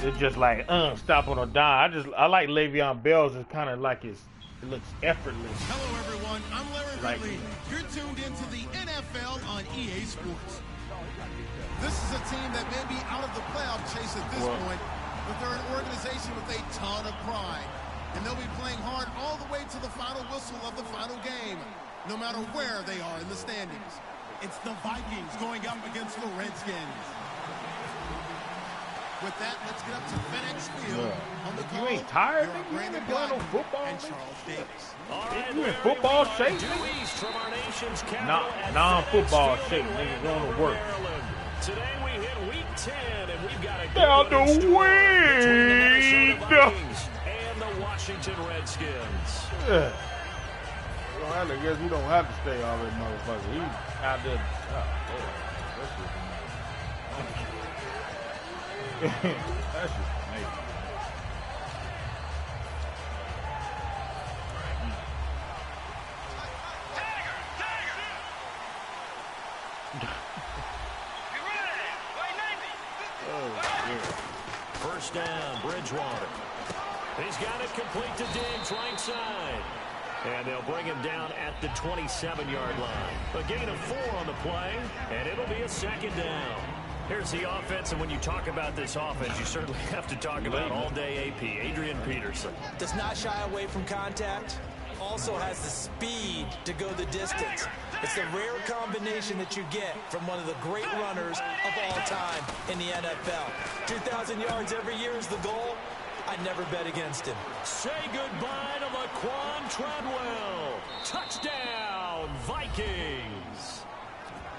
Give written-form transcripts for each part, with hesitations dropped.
it's just like stop on a dime. I like Le'Veon Bell's. It's kind of like it looks effortless. Hello everyone, I'm Larry Ridley. You're tuned into the NFL on EA Sports. This is a team that may be out of the playoff chase at this point, but they're an organization with a ton of pride. And they'll be playing hard all the way to the final whistle of the final game, no matter where they are in the standings. It's the Vikings going up against the Redskins. With that, let's get up to FedEx Field. On the you ain't tired, nigga? You ain't playing no football, and Charles Davis. Right, you in football shape, nigga? Non-football shape, nigga. Going to work. Today we hit week 10, and we've got a down the weed and the Washington Redskins. Yeah. Well, I guess we don't have to stay all that motherfucker. He's out there. That's just amazing. First down, Bridgewater. He's got it complete to Diggs, right side. And they'll bring him down at the 27-yard line. A gain of 4 on the play, and it'll be a second down. Here's the offense, and when you talk about this offense, you certainly have to talk about all-day AP, Adrian Peterson. Does not shy away from contact. Also has the speed to go the distance. It's the rare combination that you get from one of the great runners of all time in the NFL. 2,000 yards every year is the goal. I'd never bet against him. Say goodbye to Laquan Treadwell. Touchdown, Vikings.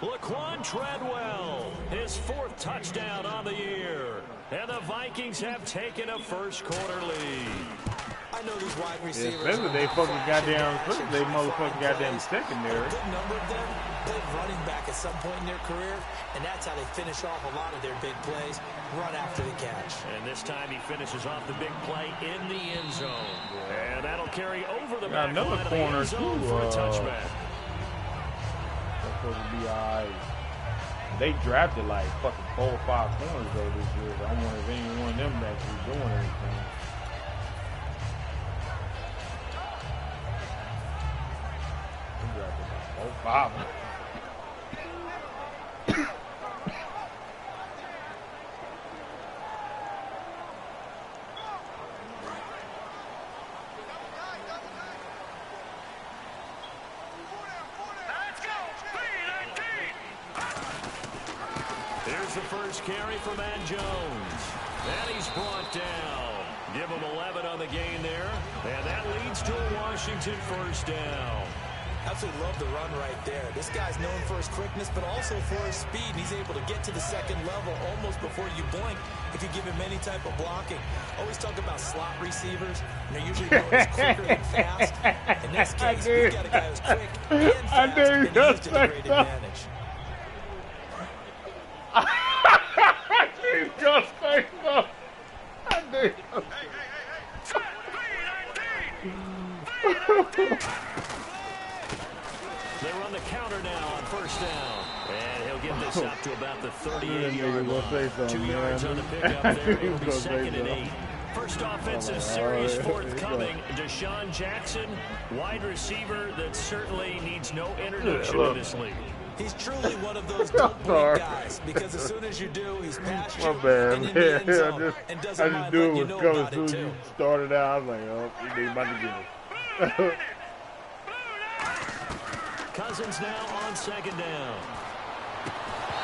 Laquan Treadwell, his 4th touchdown on the year. And the Vikings have taken a first-quarter lead. I know these wide receivers. Yeah, especially they fucking goddamn, they motherfucking goddamn secondary. A good number of them played running back at some point in their career, and that's how they finish off a lot of their big plays, run after the catch. And this time he finishes off the big play in the end zone. And that'll carry over the back another line corner of the end zone for a touchback. That's supposed to be alright. They drafted like fucking 4 or 5 corners though this year. I wonder if any one of them actually doing anything. They drafted like 4 or 5. The first carry for Matt Jones. And he's brought down. Give him 11 on the gain there. And that leads to a Washington first down. Absolutely love the run right there. This guy's known for his quickness, but also for his speed. And he's able to get to the second level almost before you blink if you give him any type of blocking. Always talk about slot receivers. And they're usually known as quicker than fast. In this case, we've got a guy who's quick and fast, and he used to a great advantage. He's just like that. They run the counter now on first down. And he'll get this up to about the 38-yard line. 2 yards on the pickup there. It'll be second and 8. First offensive series forthcoming. Deshaun Jackson, wide receiver that certainly needs no introduction in this league. He's truly one of those don't blink guys, because as soon as you do, he's past you and in the end zone, and doesn't mind letting you know about it too. Started out, I was like, oh, he's about to get it. Cousins now on second down.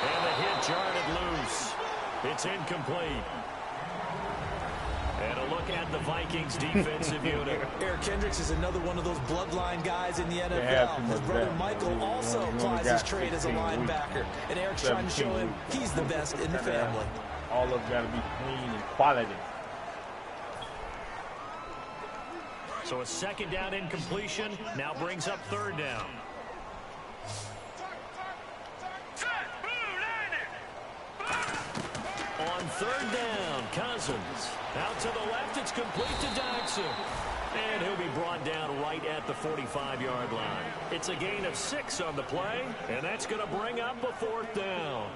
And the hit jarred it loose. It's incomplete. And a look at the Vikings defensive unit. Eric Kendricks is another one of those bloodline guys in the NFL. His brother Michael also applies his trade as a linebacker. And Eric's trying to show him he's the best in the family. All of them got to be clean and quality. So a second down incompletion now brings up third down. On third down, Cousins. Out to the left, it's complete to Dodson. And he'll be brought down right at the 45-yard line. It's a gain of 6 on the play, and that's going to bring up a fourth down.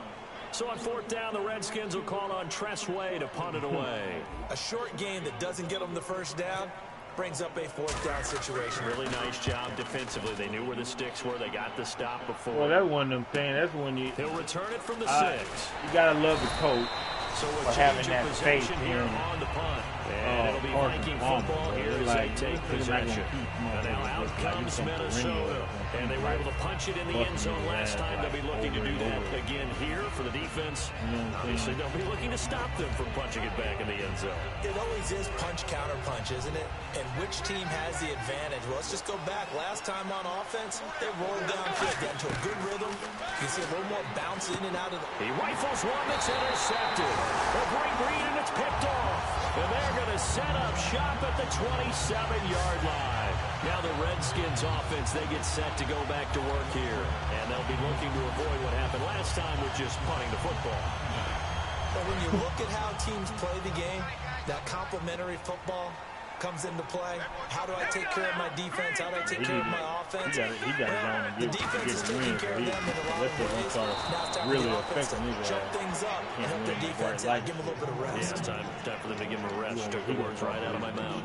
So on 4th down, the Redskins will call on Tressway to punt it away. A short game that doesn't get them the first down brings up a 4th down situation. Really nice job defensively. They knew where the sticks were. They got the stop before. Well, that's one of them things. That's when you... He'll return it from the 6. You got to love the coach so for having that faith here on the punt. And it'll be Viking football here as they take possession. And now out comes Minnesota. And they were able to punch it in the end zone last time. They'll be looking to do that again here for the defense. Obviously, they'll be looking to stop them from punching it back in the end zone. It always is punch-counter-punch, isn't it? And which team has the advantage? Well, let's just go back. Last time on offense, they rolled downfield, got into a good rhythm. You can see a little more bounce in and out of the... He rifles one that's intercepted. They'll bring Reed and it's picked off. And they're going to set up shop at the 27-yard line. Now the Redskins offense, they get set to go back to work here. And they'll be looking to avoid what happened last time with just punting the football. But when you look at how teams play the game, that complementary football comes into play. How do I take care of my defense? How do I take care of my offense? He got it on the defense is taking care of them in a lot of ways. Now it's time for the offense to jump things up and help their defense out. Give them a little bit of rest. Yeah, time for them to give them a rest. Took the words right out of my mouth.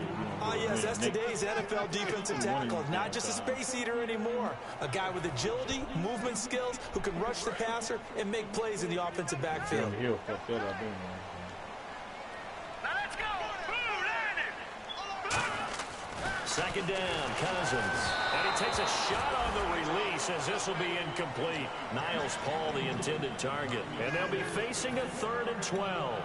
Yes, that's today's NFL defensive tackle. Not just a space eater anymore. A guy with agility, movement skills, who can rush the passer and make plays in the offensive backfield. Second down, Cousins. And he takes a shot on the release as this will be incomplete. Niles Paul, the intended target. And they'll be facing a 3rd and 12.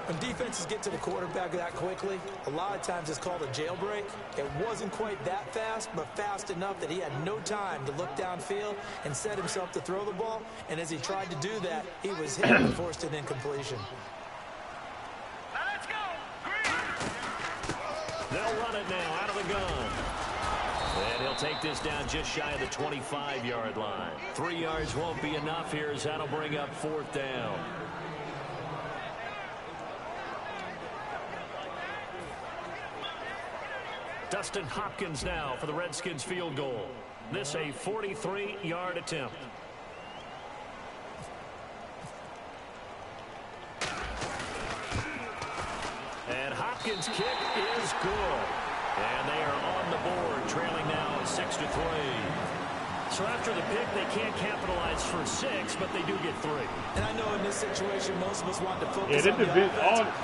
When defenses get to the quarterback that quickly, a lot of times it's called a jailbreak. It wasn't quite that fast, but fast enough that he had no time to look downfield and set himself to throw the ball. And as he tried to do that, he was hit and forced an incompletion. They'll run it now out of the gun. And he'll take this down just shy of the 25-yard line. 3 yards won't be enough here as that'll bring up 4th down. Dustin Hopkins now for the Redskins field goal. This a 43-yard attempt. And Hopkins' kick is good. And they are on the board, trailing now 6-3. So after the pick, they can't capitalize for 6, but they do get 3. And I know in this situation, most of us want to focus on the offense.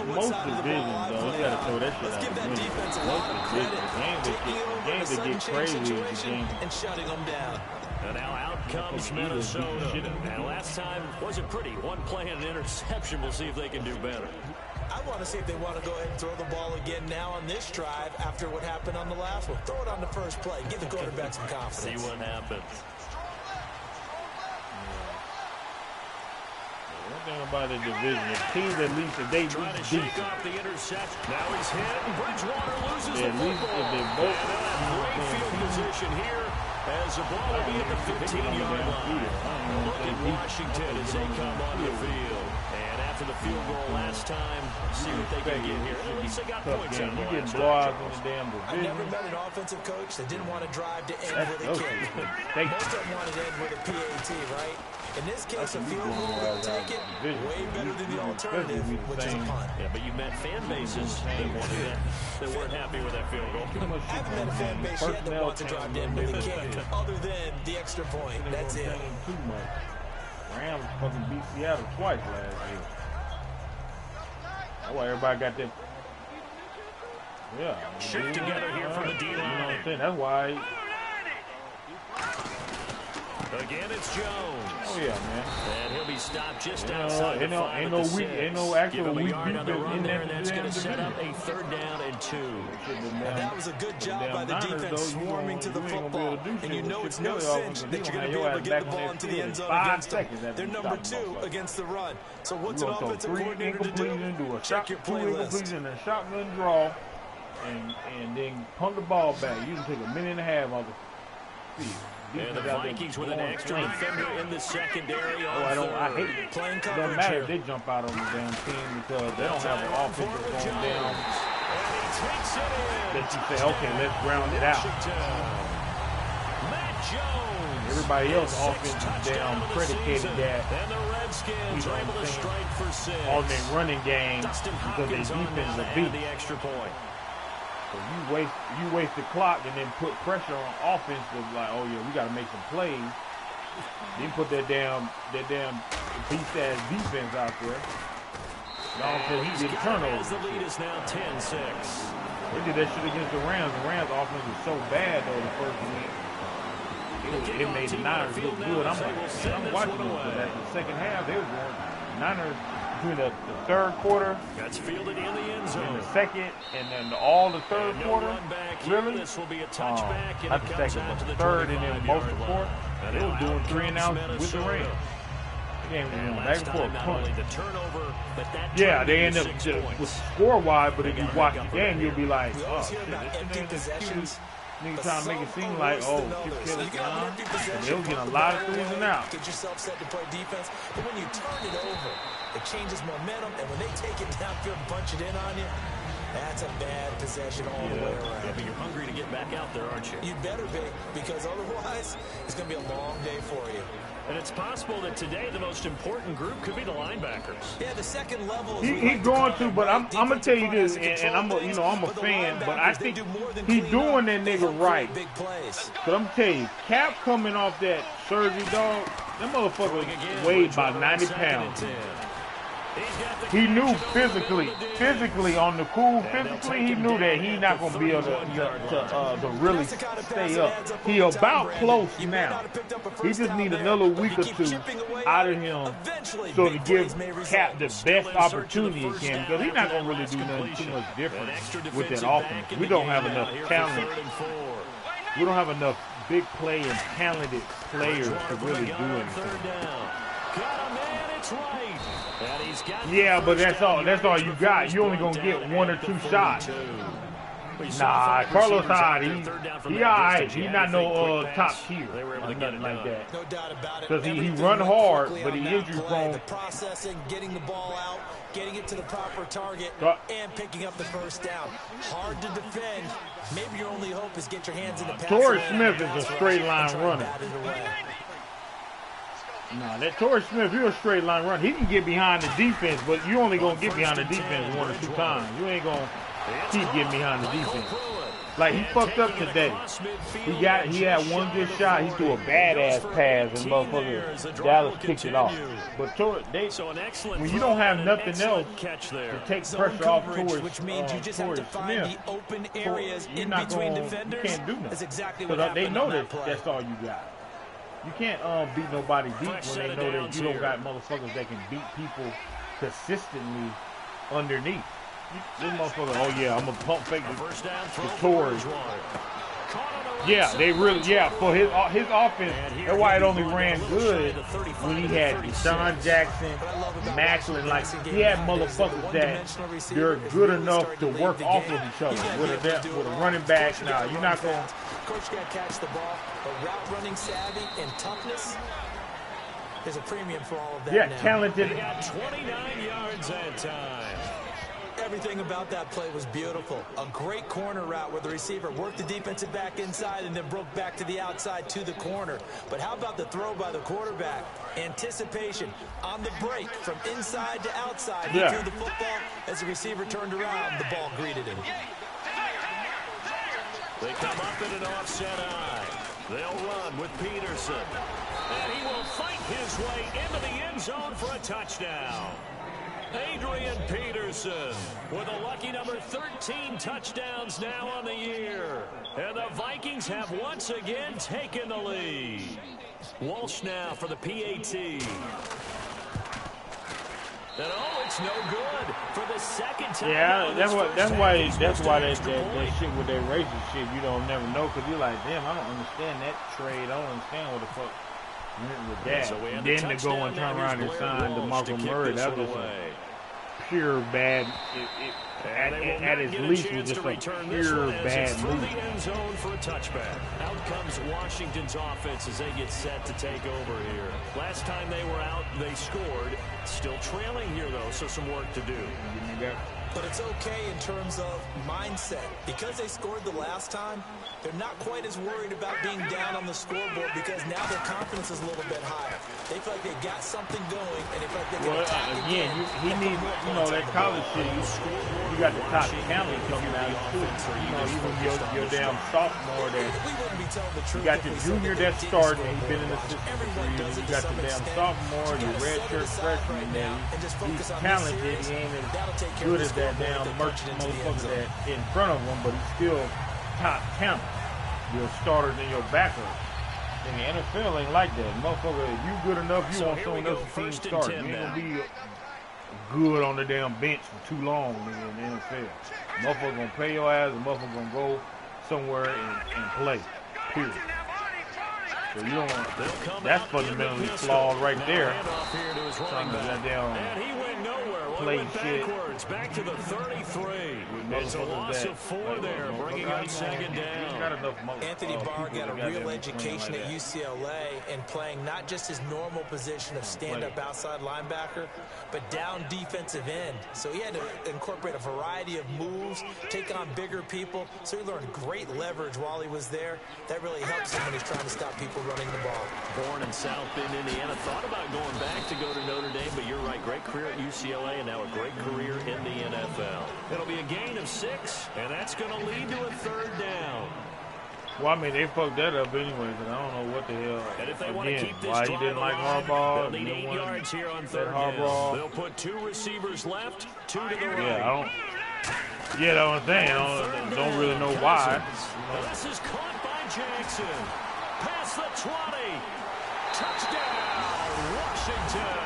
Most divisions, though, you got to throw that shit out. Let's give that defense a lot of credit. Taking over a sudden change situation and shutting them down. And now out comes Minnesota. And last time wasn't pretty. One play and an interception. We'll see if they can do better. I want to see if they want to go ahead and throw the ball again now on this drive after what happened on the last one. Throw it on the first play. Give the quarterback some confidence. See what happens. One thing about the division, the teams at least if they trying to shake off the interception. Now he's hit. Bridgewater loses the football. If they both great field position here as the ball will be at the 15-yard line. Look at Washington as they come on the field. And after the field goal last time, see what they can get here. At least they got points out of the last drive in the damn division. I've never met an offensive coach that didn't want to drive to end with a kick. Most of them wanted to end with a PAT, right? In this case, a field goal will take it way better than the alternative, which is a punt. Yeah, but you met fan bases that wanted that. They weren't happy with that field goal. I haven't met a fan base yet that wants to drive to end with a kick, other than the extra point. That's it. Rams fucking beat Seattle twice last year. That's why everybody got that. Yeah. Shift together here from the D-line. You know what I'm saying? That's why. Again, it's Jones. Oh, yeah, man. And he'll be stopped just outside the 5 ain't no actual weak yard on the run there, and that's going to set division. up a 3rd down and 2. And that was a good job by the defense swarming to the football. And you know it's no cinch that you're going to be able to get the ball into the end zone against them. They're number 2 against the run. So what's an offensive coordinator to do? Check your playlist. And a shotgun draw, and then punt the ball back. You can take a minute and a half off the field. And the Vikings with an extra defender in the secondary on I hate it. Playing coverage. It doesn't matter if they jump out on the damn team because they don't have an offense that's going down. And he takes it in. That you say, okay, let's ground it out. Matt Jones. Everybody else offense is down predicated that, And the Redskins are able to strike for 6. on their running game Dustin because their Hopkins on defense now to is add beat. the extra point. So you waste the clock and then put pressure on offense to like, oh yeah, we got to make some plays. Then put that damn beast ass defense out there. All until he did turnovers. The lead is now 10-6. They did that shit against the Rams. The Rams offense was so bad though the first week. It made the Niners look good. I'm like, I'm watching them. But at the second half, they were going Niners between the third quarter That's fielded in the end zone. and the second, and then all the third quarter. Really? This will be a touchback, and Not it the comes second, out to but the the third, and then most of the 25-yard fourth. line. They were doing Out 3 and comes outs with the Minnesota. Rams. The game was And going back last and time, forth. not Punt. only the turnover, but that Yeah, turned they into end up 6 with points. score wide, but if They you gotta watch make the up for game, that you'll be like, We oh always hear shit, about this empty ain't as cute. possessions. Niggas But trying to make it some seem are like, worse oh, than Chip others. Kelly You got an gone. empty But possession, they was getting put a the lot of ball 3s and away, outs. get yourself set to play defense. But when you turn it over, it changes momentum, and when they take it downfield and punch it in on you, that's a bad possession all the way around. Yeah, but you're hungry to get back out there, aren't you? You better be, because otherwise, it's going to be a long day for you. And it's possible that today the most important group could be the linebackers. Yeah, the second level. He's going to, but I'm gonna tell you this, and I'm a fan, but I think he's doing that nigga right. Big plays. But I'm telling you, Cap coming off that surgery, dog, that motherfucker weighed about 90 pounds. He knew physically on the cool, physically, he knew that he not gonna be able to really stay up. He about close now. He just need another week or two out of him so to give Cap the best opportunity he can, because he's not gonna really do nothing too much different with that offense. We don't have enough talent. We don't have enough big play and talented players to really do anything. Yeah, but that's all you got. You only gonna get 1 or 2 shots. Nah, Carlos Hyde, he alright. He not no top tier or nothing like that. No doubt about it. Because he run hard, but he injury prone. The processing, getting the ball out, getting it to the proper target, and picking up the first down. Hard to defend. Maybe your only hope is get your hands in the pass. Torrey Smith is a straight line runner. No, that Torrey Smith, he's a straight line runner. He can get behind the defense, but you only gonna get behind the defense 1 or 2 times. You ain't gonna keep getting behind the defense. Like, he fucked up today. He had 1 good shot. He threw a badass pass, and motherfucker Dallas kicked it off. But when you don't have nothing else to take pressure off towards which means you just have to find the open areas in between defenders. You can't do That's nothing. exactly what Because they happened know on that that play. that's all you got. You can't beat nobody deep when they know that you don't got motherfuckers that can beat people consistently underneath. This motherfucker, oh yeah, I'm gonna pump fake the Torrey. Yeah, they really, for his offense, that's why it only ran good when he had Deshaun Jackson, Macklin, like he had motherfuckers that they're good enough to work off of each other. With a running back, now you're not gonna. Coach got to catch the ball, but route running savvy and toughness. There's a premium for all of that. Yeah, now. talented. They got 29 yards that time. Everything about that play was beautiful. A great corner route where the receiver worked the defensive back inside and then broke back to the outside to the corner. But how about the throw by the quarterback? Anticipation on the break from inside to outside. He threw the football as the receiver turned around. The ball greeted him. They come up in an offset eye. They'll run with Peterson. And he will fight his way into the end zone for a touchdown. Adrian Peterson with a lucky number 13 touchdowns now on the year. And the Vikings have once again taken the lead. Walsh now for the PAT. And it's no good for the second time. Yeah, that's why that shit with that racist shit, you don't never know, because you're like, damn, I don't understand that trade. I don't understand what the fuck went with that. So and then to go and turn around and sign DeMarco Murray, that was just a pure bad. At its least, was just a pure bad move. The end zone for a touchback. Out comes Washington's offense as they get set to take over here. Last time they were out, they scored. Still trailing here, though, so some work to do. But it's okay in terms of mindset. Because they scored the last time, they're not quite as worried about being down on the scoreboard because now their confidence is a little bit higher. They feel like they got something going, and they feel like they can attack again. He needs, that college shit. You got the top talent coming out too. Even your damn sophomore there. You got the junior that's starting. He's been in the system for 3 years. You got the damn sophomore, your redshirt freshman there. He's talented. He ain't as good as that damn motherfucker that in front of him, but he's still top talent. Your starters and your backers. In the NFL ain't like that. Motherfucker, if you good enough, you want someone else's team to start. You ain't gonna be good on the damn bench for too long in the NFL. Motherfucker gonna pay your ass and motherfucker gonna go somewhere and play. Period. So you don't want, that's fundamentally flawed right there. Trying to goddamn play shit. Back to the 33. It's a loss of 4 there, bringing up second down. Anthony Barr got a real education at UCLA and playing not just his normal position of stand-up outside linebacker, but down defensive end. So he had to incorporate a variety of moves, take on bigger people. So he learned great leverage while he was there. That really helps him when he's trying to stop people running the ball. Born in South Bend, Indiana. Thought about going back to go to Notre Dame, but you're right. Great career at UCLA and now a great career in the NFL. It'll be a gain of 6, and that's going to lead to a 3rd down. Well, I mean, they fucked that up anyway, but I don't know what the hell. And if they want to keep this why drive he didn't like alive, Harbaugh. they'll need 8 yards here on 3rd down. They'll put 2 receivers left, 2 to the right. Yeah, that's what I'm saying. I don't really know why. This is caught by Jackson. Past the 20. Touchdown, Washington.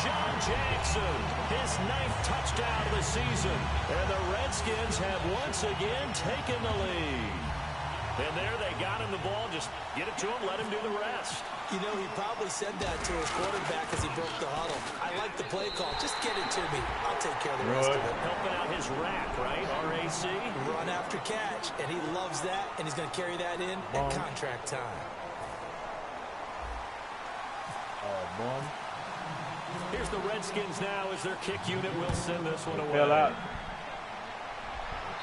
John Jackson, his 9th touchdown of the season. And the Redskins have once again taken the lead. And there they got him the ball. Just get it to him, let him do the rest. You know, he probably said that to his quarterback as he broke the huddle. I like the play call. Just get it to me. I'll take care of the rest of it. Helping out his rack, right? RAC. Run after catch. And he loves that. And he's going to carry that in at contract time. Here's the Redskins now as their kick unit will send this one away.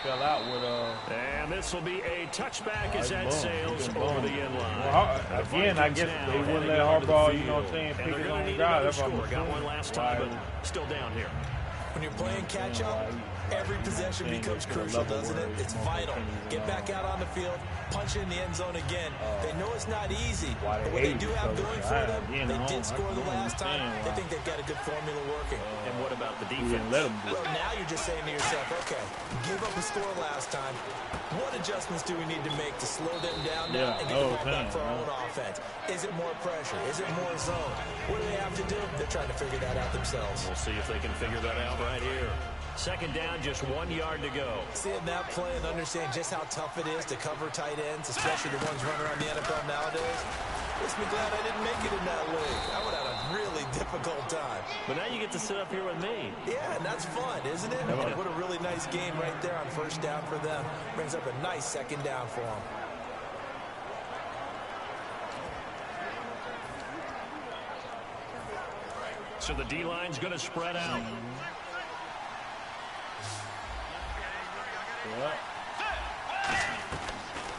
Fell out with and this will be a touchback as that sails over the end line. Well, again, I guess they wouldn't let Harbaugh, you know what I'm saying, pick his own guy. That's what I'm got one last time, but still down here. When you're playing catch-up, every possession becomes crucial, doesn't it? It's vital. Get back out on the field, punch it in the end zone again. They know it's not easy, but what they do have going for them, they did score the last time. They think they've got a good formula working. And what about the defense? Let them do well, now you're just saying to yourself, okay, give up a score last time. What adjustments do we need to make to slow them down now and get the ball back for our own offense? Is it more pressure? Is it more zone? What do they have to do? They're trying to figure that out themselves. We'll see if they can figure that out right here. Second down, just 1 yard to go. Seeing that play and understanding just how tough it is to cover tight ends, especially the ones running around the NFL nowadays, makes me glad I didn't make it in that league. I would have had a really difficult time. But now you get to sit up here with me. Yeah, and that's fun, isn't it? And what a really nice game right there on 1st down for them. Brings up a nice 2nd down for them. So the D-line's going to spread out.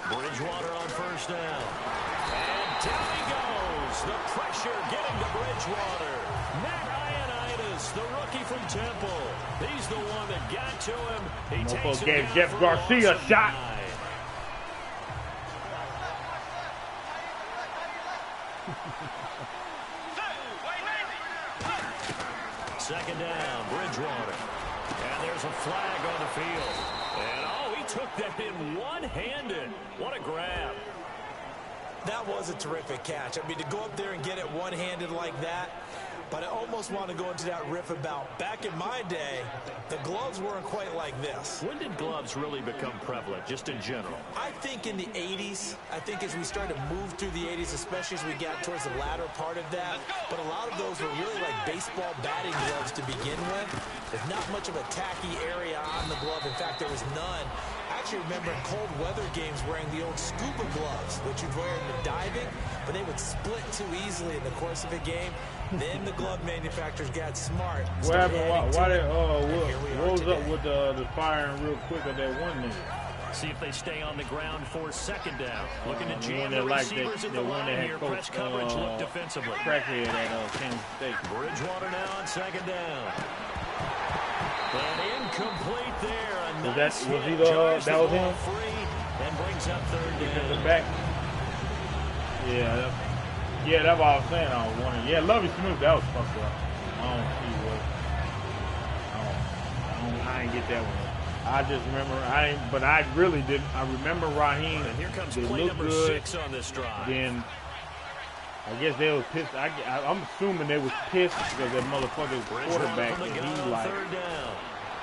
Bridgewater on 1st down. And down he goes. The pressure getting to Bridgewater. Matt Ioannidis, the rookie from Temple. He's the one that got to him. He takes gave Jeff Garcia a shot. Second down, Bridgewater. And there's a flag on the field. And, he took that in one-handed. What a grab. That was a terrific catch. I mean, to go up there and get it one-handed like that, but I almost want to go into that riff about back in my day, the gloves weren't quite like this. When did gloves really become prevalent, just in general? I think in the 80s. I think as we started to move through the 80s, especially as we got towards the latter part of that. But a lot of those were really like baseball batting gloves to begin with. There's not much of a tacky area on the glove. In fact, there was none. I actually remember in cold weather games wearing the old scuba gloves, which you'd wear in the diving, but they would split too easily in the course of a game. Then the glove manufacturers got smart. What happened? Why did what was up with the firing real quick of that one nigga? See if they stay on the ground for second down. Looking to The jam one the that like receivers at the one line that here. had Press coach coverage, look defensively. Crackhead at Kansas State. Bridgewater now on second down. And incomplete there. That was him? Free and brings up third down. The back. Yeah, that's what I was saying. I was wondering. Yeah, Lovie Smith, that was fucked up. I don't see what. I ain't get that one. I just remember but I really didn't. I remember Raheem. And here comes play number good. 6 on this drive. Then I guess they was pissed. I'm assuming they was pissed because that motherfucking quarterback. From the gun He on like. third down.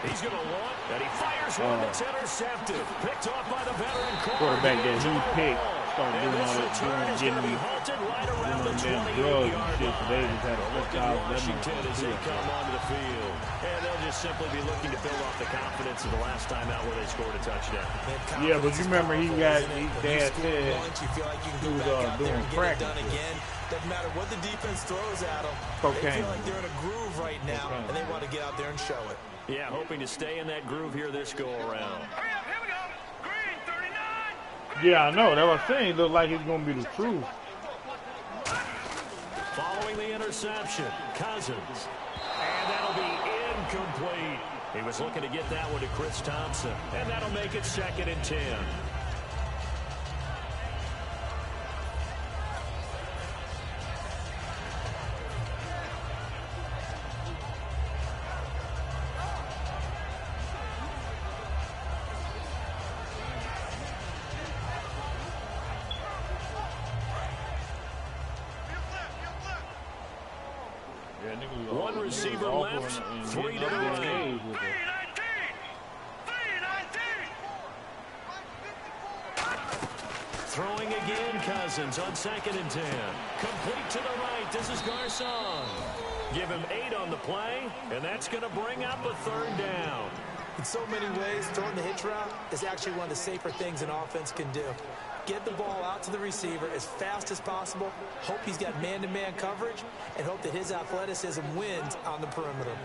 He's going to want, and he fires one that's intercepted. Picked off by the veteran quarterback that he picked. Started doing all that, getting them drugs and shit. So they just had to flip out. Washington as they come onto the field. And they'll just simply be looking to build off the confidence of the last time out where they scored a touchdown. Yeah, but you remember they had said he was doing crack. Doesn't matter what the defense throws at them. Cocaine. They feel like they're in a groove right now, and they want to get out there and show it. Yeah, hoping to stay in that groove here this go-around. Yeah, I know. That's what I'm saying. It looked like it's going to be the truth. Following the interception, Cousins. And that'll be incomplete. He was looking to get that one to Chris Thompson. And that'll make it 2nd and 10. One receiver left, 3 to the right. Throwing again, Cousins on 2nd and 10. Complete to the right. This is Garcon. Give him 8 on the play, and that's going to bring up a 3rd down. In so many ways, throwing the hitch route is actually one of the safer things an offense can do. Get the ball out to the receiver as fast as possible, hope he's got man-to-man coverage, and hope that his athleticism wins on the perimeter.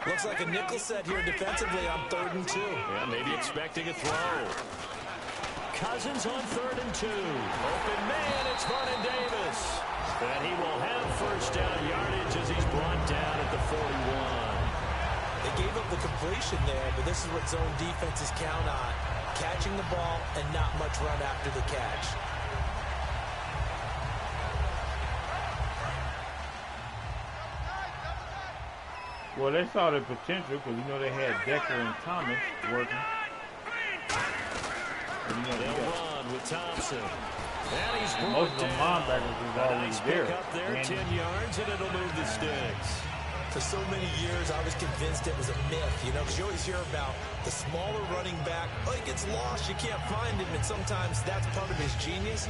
Looks like a nickel set here defensively on 3rd and 2. Yeah, maybe expecting a throw. Cousins on 3rd and 2. Open man, it's Vernon Davis. And he will have first down yardage as he's brought down at the 41. They gave up the completion there, but this is what zone defenses count on. Catching the ball and not much run after the catch. Well, they saw the potential because, you know, they had Decker and Thomas working. They'll run with Thompson. And he's most of the linebackers is always there. Up there, 10 yards, and it'll move the sticks. For so many years, I was convinced it was a myth, you know, because you always hear about the smaller running back. Oh, he gets lost, you can't find him, and sometimes that's part of his genius.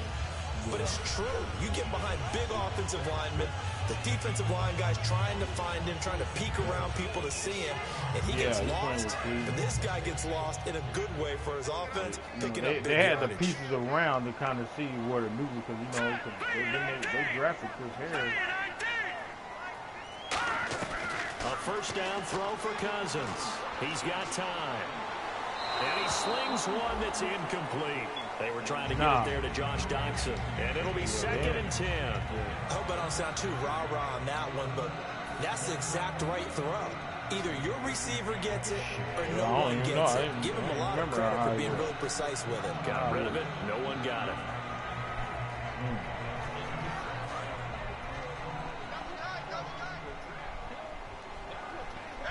But it's true. You get behind big offensive linemen, the defensive line guys trying to find him, trying to peek around people to see him, and he gets lost. But this guy gets lost in a good way for his offense, picking up big They had yardage. the pieces around to kind of see where to move because, you know, they drafted Chris Harris. A first down throw for Cousins. He's got time. And he slings one that's incomplete. They were trying to get it there to Josh Doctson. And it'll be 2nd and 10. I hope I don't sound too rah-rah on that one, but that's the exact right throw. Either your receiver gets it or no one gets it. Give him a lot of credit for being really precise with it. Got rid of it. No one got it.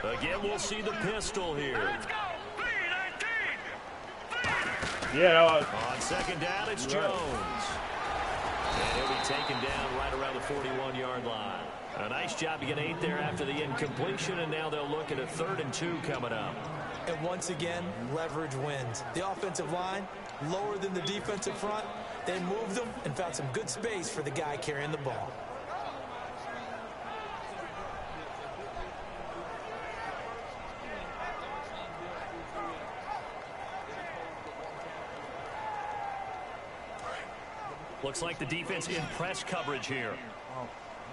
Again, we'll see the pistol here. Let's go. Yeah. On second down, it's Jones. And he'll be taken down right around the 41-yard line. A nice job to get 8 there after the incompletion, and now they'll look at a 3rd and 2 coming up. And once again, leverage wins. The offensive line, lower than the defensive front. They moved them and found some good space for the guy carrying the ball. Looks like the defense in press coverage here. Oh,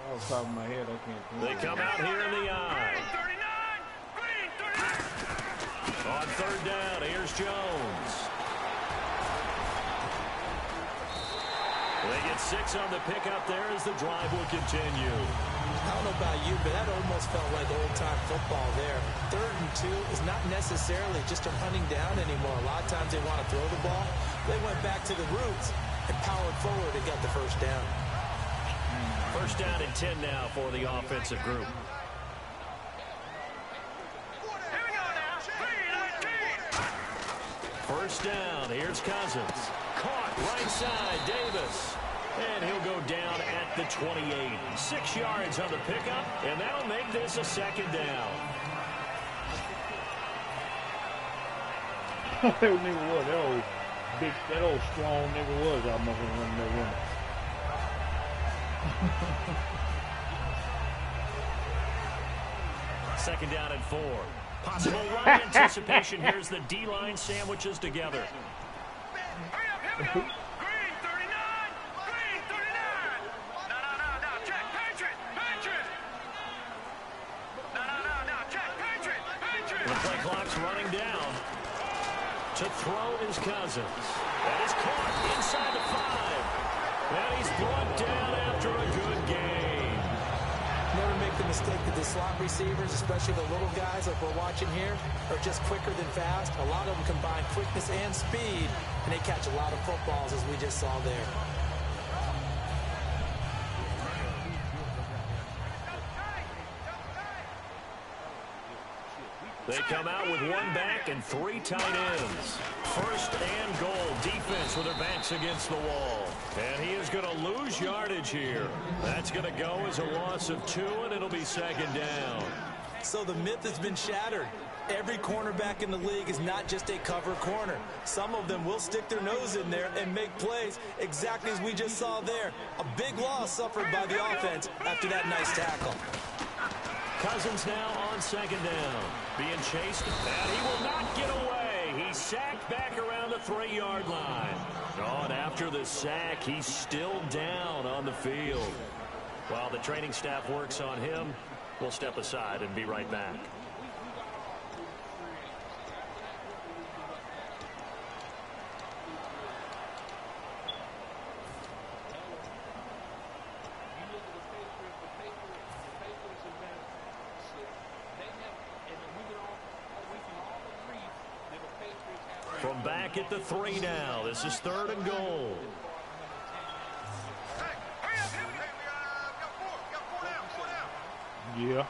off the top of my head, I can't think. They come out here in the eye. On 3rd down, here's Jones. They get 6 on the pickup there as the drive will continue. I don't know about you, but that almost felt like old-time football there. 3rd and 2 is not necessarily just a hunting down anymore. A lot of times they want to throw the ball. They went back to the roots and powered forward and got the 1st down. 1st down and 10 now for the offensive group. First down, here's Cousins. Caught right side, Davis. And he'll go down at the 28. 6 yards on the pickup, and that'll make this a 2nd down. That nigga was, that old big, that old strong nigga was out motherfucking running that run. 2nd down and 4. Possible run anticipation. Here's the D-line sandwiches together. Green 39. Green 39. No. Check. Patriot. No. Check. Patriot. The play clock's running down. To throw is Cousins. That is caught inside the 5. And he's brought down after a good game. Never make the mistake that the slot receivers, especially the little guys like we're watching here, are just quicker than fast. A lot of them combine quickness and speed, and they catch a lot of footballs, as we just saw there. They come out with 1 back and 3 tight ends. 1st and goal. Defense with their backs against the wall. And he is going to lose yardage here. That's going to go as a loss of 2, and it'll be 2nd down. So the myth has been shattered. Every cornerback in the league is not just a cover corner. Some of them will stick their nose in there and make plays exactly as we just saw there. A big loss suffered by the offense after that nice tackle. Cousins now on 2nd down. Being chased, and he will not get away. He's sacked back around the 3-yard line. Oh, and after the sack, he's still down on the field. While the training staff works on him, we'll step aside and be right back. From back at the 3 now. This is 3rd and goal. Yeah.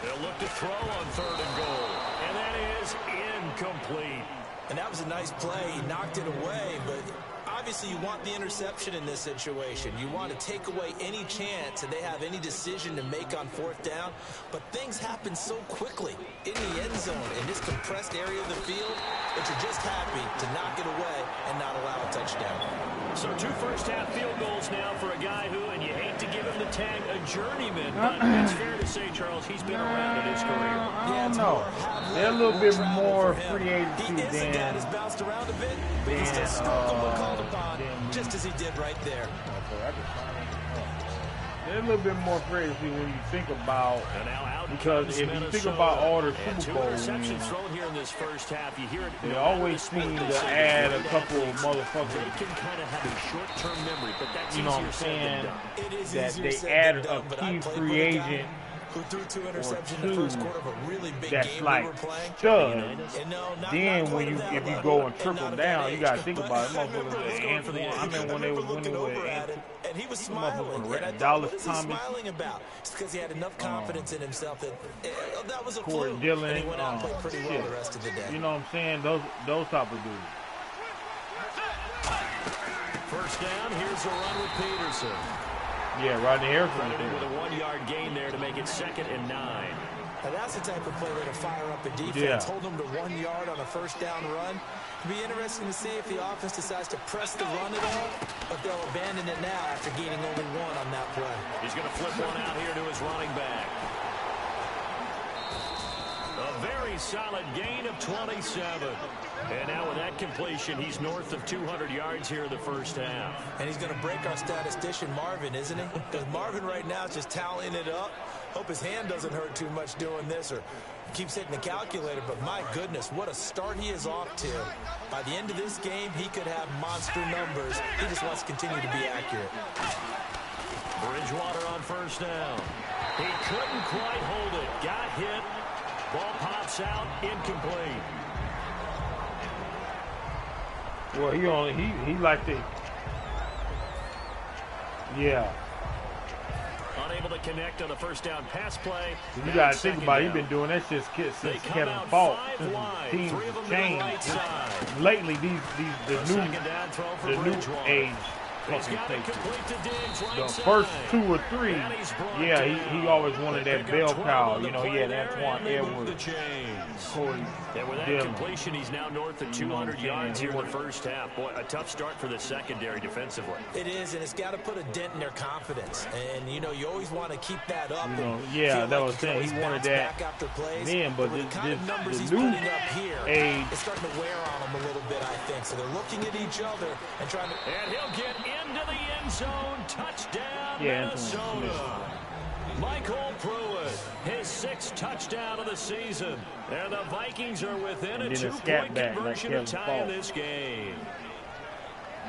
They'll look to throw on 3rd and goal. And that is incomplete. And that was a nice play. He knocked it away, but obviously you want the interception in this situation. You want to take away any chance that they have any decision to make on 4th down. But things happen so quickly in the end zone in this compressed area of the field that you're just happy to knock it away and not allow a touchdown. So 2 first-half field goals now for a guy who, and you hate to give him the tag, a journeyman, but it's fair to say, Charles, he's been around in his career. I don't know. They're a little bit more free agency He is a guy that's bounced around a bit, but he's still struggled when called upon, just as he did right there. They're a little bit more free agency when you think about, because if you think about all the Super Bowl wins, thrown here in this first half, you hear it. they always seem to add a couple of motherfuckers. They can kind of have a short-term memory, but that's you know what I'm saying? That they added a key free agent who threw 2 interceptions in the first quarter of a really big that's game like we were playing. stud. And no, Then when if you go and trickle not down, you age. gotta think about it. I remember Motherfuckers, I remember when they was winning with and he was smiling. And I thought, Dallas what is he Thomas, smiling about? It's because he had enough confidence in himself that that was a Corey fluke. Dillon, And he went out and played pretty well the rest of the day. You know what I'm saying? Those type of dudes. First down, here's a run with Peterson. Yeah, Rodney Harrison Credited with a 1-yard gain there to make it 2nd and 9. Now that's the type of play that'll fire up a defense. Hold them to 1 yard on a first down run. It'll be interesting to see if the offense decides to press the run at all, but they'll abandon it now after gaining only 1 on that play. He's going to flip one out here to his running back. A very solid gain of 27. And now with that completion, he's north of 200 yards here in the first half. And he's going to break our statistician, Marvin, isn't he? Because Marvin right now is just tallying it up. Hope his hand doesn't hurt too much doing this or keeps hitting the calculator. But my goodness, what a start he is off to. By the end of this game, he could have monster numbers. He just wants to continue to be accurate. Bridgewater on first down. He couldn't quite hold it. Got hit. Ball pops out. Incomplete. Well, he liked it. Yeah. Unable to connect on the first down pass play. You got to think about it. He's been doing that shit since Kevin Falk. Since the team changed. Lately, the new age fucking takes the first 2 or 3. Yeah, he always wanted that bell cow. You know, he had Antoine Edwards, Corey Dillon. Completion, he's now north of 200 yards here in the first half. Boy, a tough start for the secondary defensively. It is, and it's got to put a dent in their confidence. And, you know, you always want to keep that up. You know, yeah, that was saying he wanted that then, but the new age. It's starting to wear on them a little bit, I think. So they're looking at each other and trying to. And he'll get into the end zone. Touchdown, Minnesota. Michael Pruitt, his 6th touchdown of the season. And the Vikings are within a 2-point conversion of tie in this game.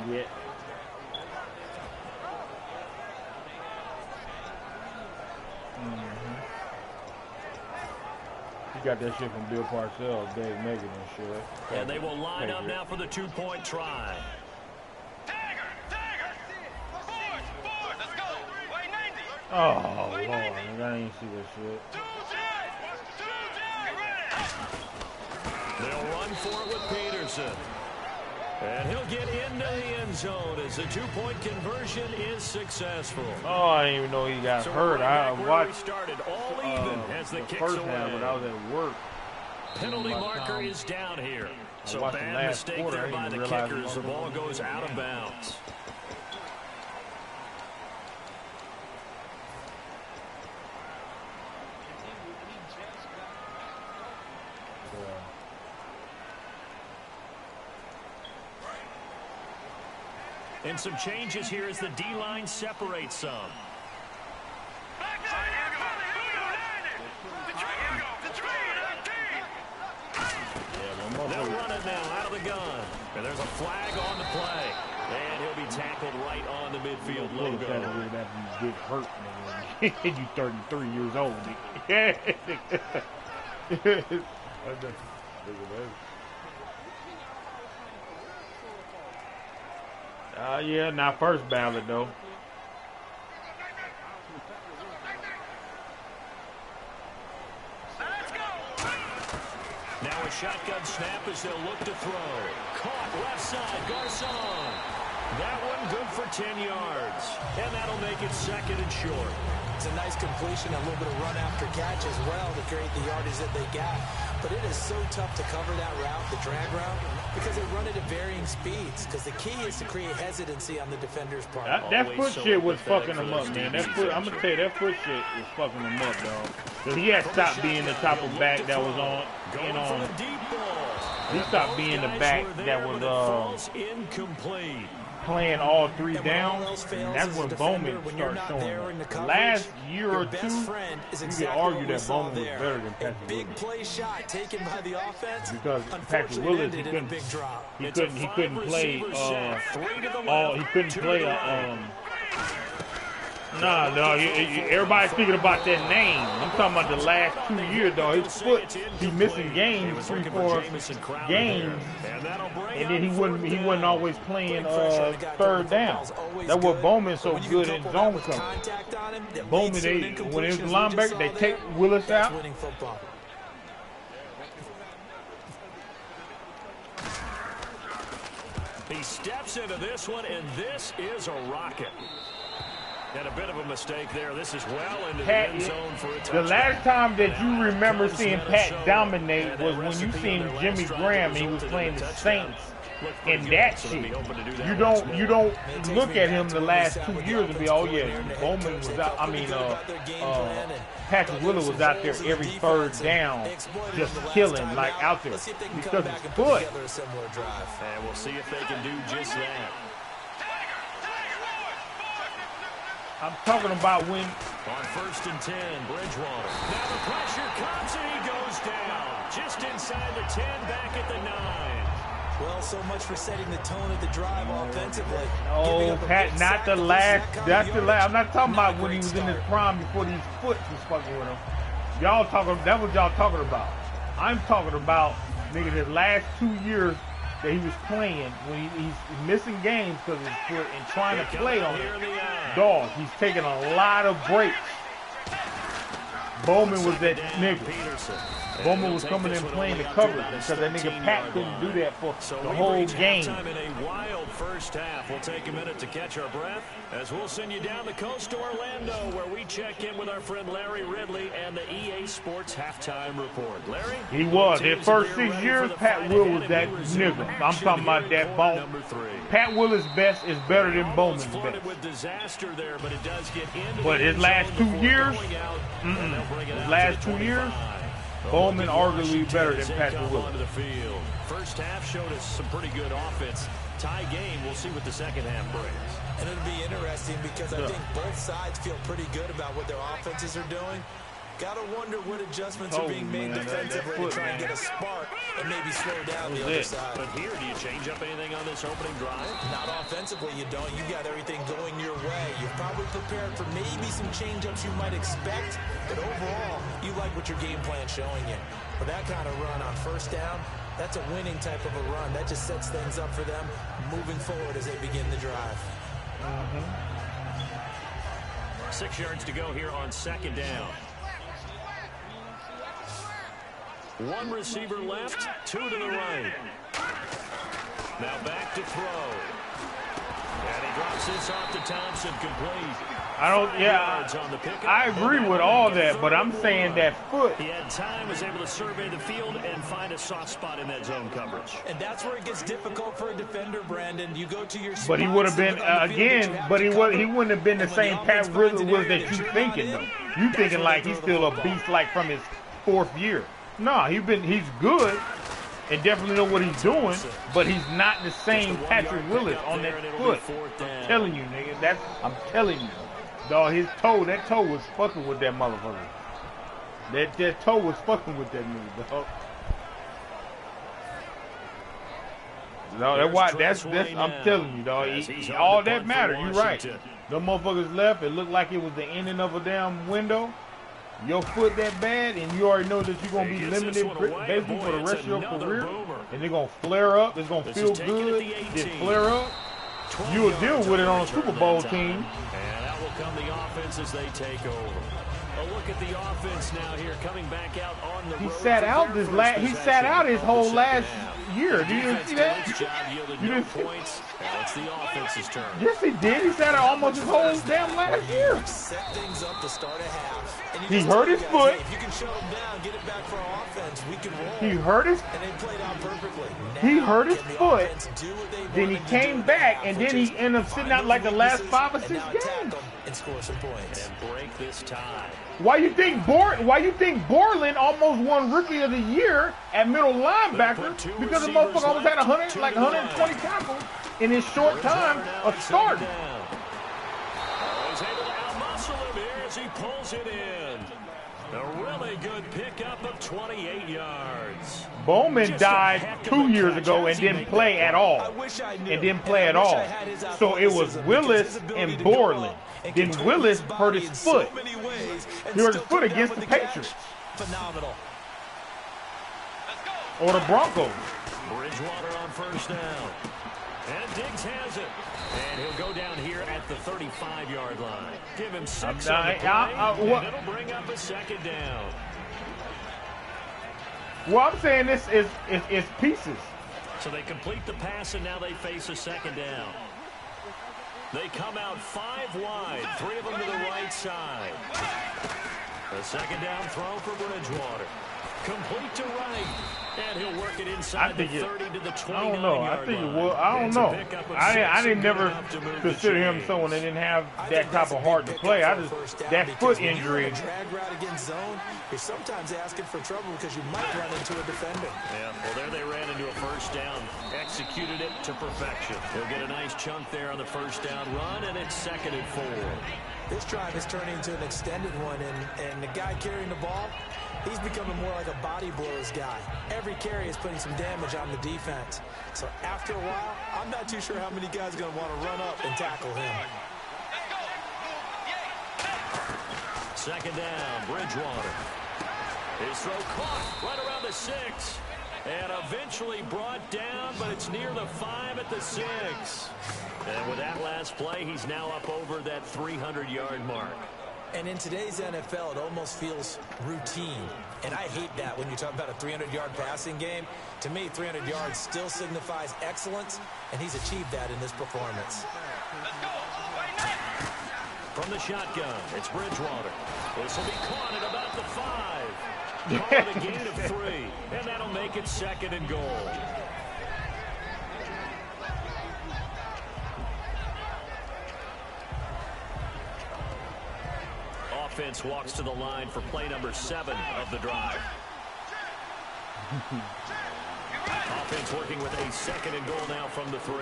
Yeah. You got that shit from Bill Parcells, Dave Megan and shit. And they will line up now for the 2-point try. Oh, Lord, I ain't see that shit. They'll run for it with Peterson. And he'll get into the end zone as the 2-point conversion is successful. Oh, I didn't even know he got hurt. I watched started all even as the kicks first half, but I was at work. Penalty marker is down here. So bad mistake there by the kickers. The ball goes out of bounds. And some changes here as the D-line separates some. They'll run it now out of the gun. And there's a flag on the play. And he'll be tackled right on the midfield logo. You get hurt, man. You 33 years old. Yeah, not first ballot, though. Now a shotgun snap as they'll look to throw. Caught left side, Garcon. That one good for 10 yards. And that'll make it 2nd and short. It's a nice completion, a little bit of run after catch as well to create the yardage that they got. But it is so tough to cover that route, the drag route, because they run it at varying speeds. Because the key is to create hesitancy on the defender's part. That foot shit was fucking him up, man. That foot, I'm gonna tell you, that foot shit was fucking him up, dog. Because he had stopped being the type of back that was on, he stopped being the back that was incomplete. Playing all 3 down, and that's when Bowman started showing. Last year or 2, you could argue that Bowman was better than Patrick Willis. Big play shot taken by the offense. Because Patrick Willis, he couldn't play Nah, no, everybody's speaking about that name. I'm talking about the last 2 years, though. His foot, he missing games, 3-4 games, and then he wasn't always playing third down. That's what Bowman's so good in zone coverage. Bowman, when it was the linebacker, they take Willis out. He steps into this one, and this is a rocket. And a bit of a mistake there. This is well into the end zone for a touchdown. The last time that you remember seeing Pat dominate was when you seen Jimmy Graham and he was playing the Saints in that shit. You don't look at him the last 2 years and be, oh yeah, Bowman was out. I mean, Patrick Willis was out there every third down, just killing, like out there because of his foot. And we'll see if they can do just that. I'm talking about when on 1st and 10, Bridgewater. Now the pressure comes and he goes down. Just inside the 10, back at the 9. Well, so much for setting the tone of the drive offensively. Oh, Pat, not the last. That's the last. I'm not talking about when he was in his prime before these foot was fucking with him. Y'all talking, that's what y'all talking about. I'm talking about, nigga, the last 2 years that he was playing, when he's missing games because of his foot and trying to play on it. Dog, he's taking a lot of breaks. Bowman was that nigga. Bowman was coming in playing the coverage because that nigga Pat couldn't do that for the whole game. In a wild first half. We'll take a minute to catch our breath as we'll send you down the coast to Orlando, where we check in with our friend Larry Ridley and the EA Sports halftime report. Larry? He was. His first 6 years, Pat Will was that nigga. I'm talking about that bone. Pat Willis' best is better than Bowman's best. But his last 2 years, his last 2 years, Bowman arguably better than Patrick Willis. First half showed us some pretty good offense. Tie game, we'll see what the second half brings. And it'll be interesting because I think both sides feel pretty good about what their offenses are doing. Gotta wonder what adjustments are being made defensively to try and get a spark and maybe slow down the other side. But here, do you change up anything on this opening drive? Not offensively, you don't. You got everything going your way. You've probably prepared for maybe some change-ups you might expect, but overall, you like what your game plan's showing you. For that kind of run on first down, that's a winning type of a run. That just sets things up for them moving forward as they begin the drive. 6 yards to go here on second down. One receiver left, two to the right. Now back to throw. And he drops this off to Thompson, complete. I agree with all that, but I'm saying that foot. He had time, was able to survey the field and find a soft spot in that zone coverage. And that's where it gets difficult for a defender, Brandon. You go to your spots. But he would have been, he wouldn't have been the same Pat Willis that you thinking, though. You thinking like he's still a beast like from his 4th year. No, he's good and definitely know what he's doing, but he's not the same Patrick Willis on that foot. I'm telling you, nigga. I'm telling you. Dog, that toe was fucking with that motherfucker. That toe was fucking with that nigga, dog. No, that's I'm telling you, dog. All that matters. You're right. The motherfuckers left. It looked like it was the ending of a damn window. Your foot that bad, and you already know that you're going to be limited basically for the rest of your career, and they're going to flare up, it's going to feel good, then flare up. You'll deal with it on a Super Bowl team. And that will come the offense as they take over. A look at the offense now here, coming back out on the road. He sat out his whole last year. Did you see that? You didn't see points. Now it's the offense's turn. Yes, he did. He sat out almost his whole damn last year. Set things up to start a half. He hurt his foot. If you can shut him down, get it back for our offense, we can roll. He hurt his. And they played out perfectly. He hurt his foot. Then he came back, and then he ended up sitting out like the last 5 or 6 games. And score some points. And break this tie. Why you think Borland almost won Rookie of the Year at middle linebacker because the motherfucker almost had 120 tackles in his short time of starting. He's able to outmuscle him here as he pulls it in. A really good pickup of 28 yards. Bowman died 2 years ago and didn't play at all. So it was Willis and Borland. Then Willis hurt his foot. He hurt his foot against the Patriots. Phenomenal. Or the Broncos. Bridgewater on first down. And Diggs has it. And he'll go down here at the 35-yard line. Give him 6 on the play, and it'll bring up a second down. Well, I'm saying this is pieces. So they complete the pass, and now they face a second down. They come out 5 wide, 3 of them to the right side. A second down throw for Bridgewater. Complete to right. And he'll work it inside the 30 to the 29-yard line. I don't know. I don't know. I didn't never consider him someone that didn't have that type of heart to play. That foot injury. Drag route against zone, you're sometimes asking for trouble because you might run into a defender. Yeah, well, there they ran into a first down. Executed it to perfection. He'll get a nice chunk there on the first down run, and it's 2nd and 4. This drive is turning into an extended one, and the guy carrying the ball, he's becoming more like a body blows guy. Every carry is putting some damage on the defense. So after a while, I'm not too sure how many guys are going to want to run up and tackle him. Second down, Bridgewater. His throw caught right around the 6. And eventually brought down, but it's near the 5 at the 6. And with that last play, he's now up over that 300-yard mark. And in today's NFL, it almost feels routine. And I hate that when you talk about a 300-yard passing game. To me, 300 yards still signifies excellence, and he's achieved that in this performance. From the shotgun, it's Bridgewater. This will be caught at about the 5. Call it a gain of 3, and that'll make it 2nd and goal. Offense walks to the line for play number 7 of the drive. Offense working with a 2nd and goal now from the 3.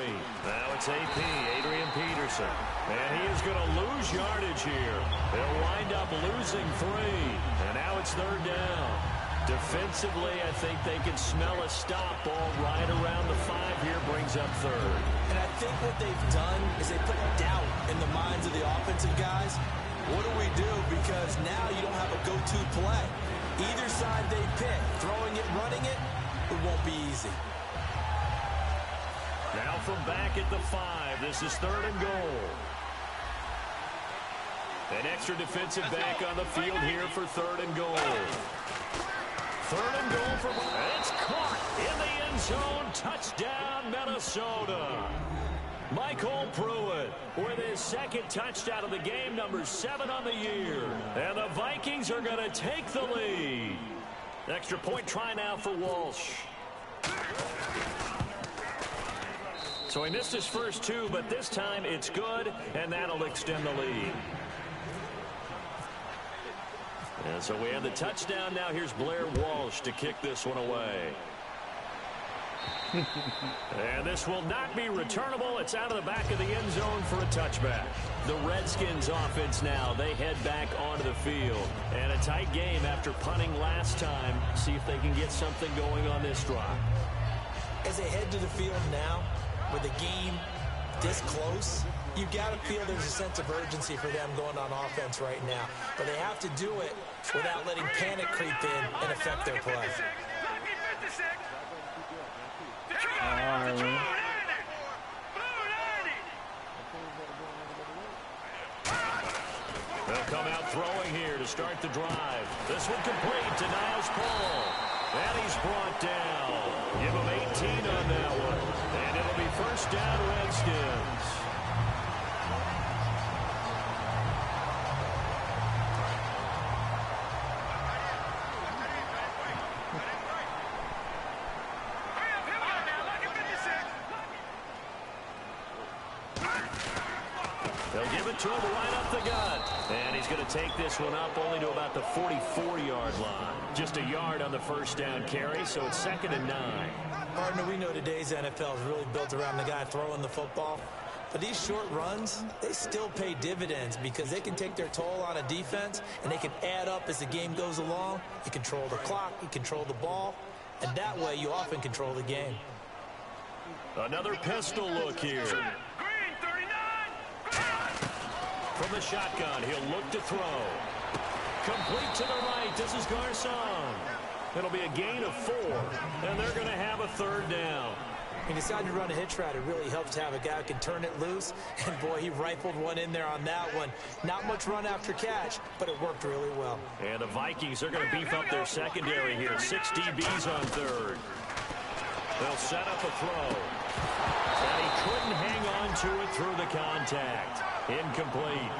Now it's AP, Adrian Peterson. And he is going to lose yardage here. They'll wind up losing 3. And now it's 3rd down. Defensively, I think they can smell a stop ball right around the 5 here, brings up 3rd. And I think what they've done is they put doubt in the minds of the offensive guys. What do we do? Because now you don't have a go-to play. Either side they pick, throwing it, running it, it won't be easy. Now from back at the 5, this is 3rd and goal. An extra defensive back on the field here for 3rd and goal. 3rd and goal for... It's caught in the end zone. Touchdown, Minnesota. Michael Pruitt with his 2nd touchdown of the game, number 7 on the year. And the Vikings are going to take the lead. Extra point try now for Walsh. So he missed his first 2, but this time it's good, and that'll extend the lead. And so we have the touchdown. Now here's Blair Walsh to kick this one away. And this will not be returnable. It's out of the back of the end zone for a touchback. The Redskins offense now, they head back onto the field. And a tight game after punting last time. See if they can get something going on this drive. As they head to the field now, with the game this close, you got to feel there's a sense of urgency for them going on offense right now. But they have to do it without letting panic creep in and affect their play. They'll come out throwing here to start the drive. This one complete to Niles Paul. And he's brought down. Give him 18 on that one. And it'll be 1st down, Redskins. They'll give it to him right up the gut. And he's going to take this one up only to about the 44-yard line. Just a yard on the 1st down carry, so it's 2nd and 9. Partner, we know today's NFL is really built around the guy throwing the football. But these short runs, they still pay dividends because they can take their toll on a defense, and they can add up as the game goes along. You control the clock, you control the ball, and that way you often control the game. Another pistol look here. Green 39. From the shotgun, he'll look to throw. Complete to the right. This is Garcon. It'll be a gain of 4, and they're going to have a third down. He decided to run a hitch route. It really helps to have a guy who can turn it loose. And, boy, he rifled one in there on that one. Not much run after catch, but it worked really well. And the Vikings are going to beef up their secondary here. 6 DBs on third. They'll set up a throw. And he couldn't hang on to it through the contact. Incomplete.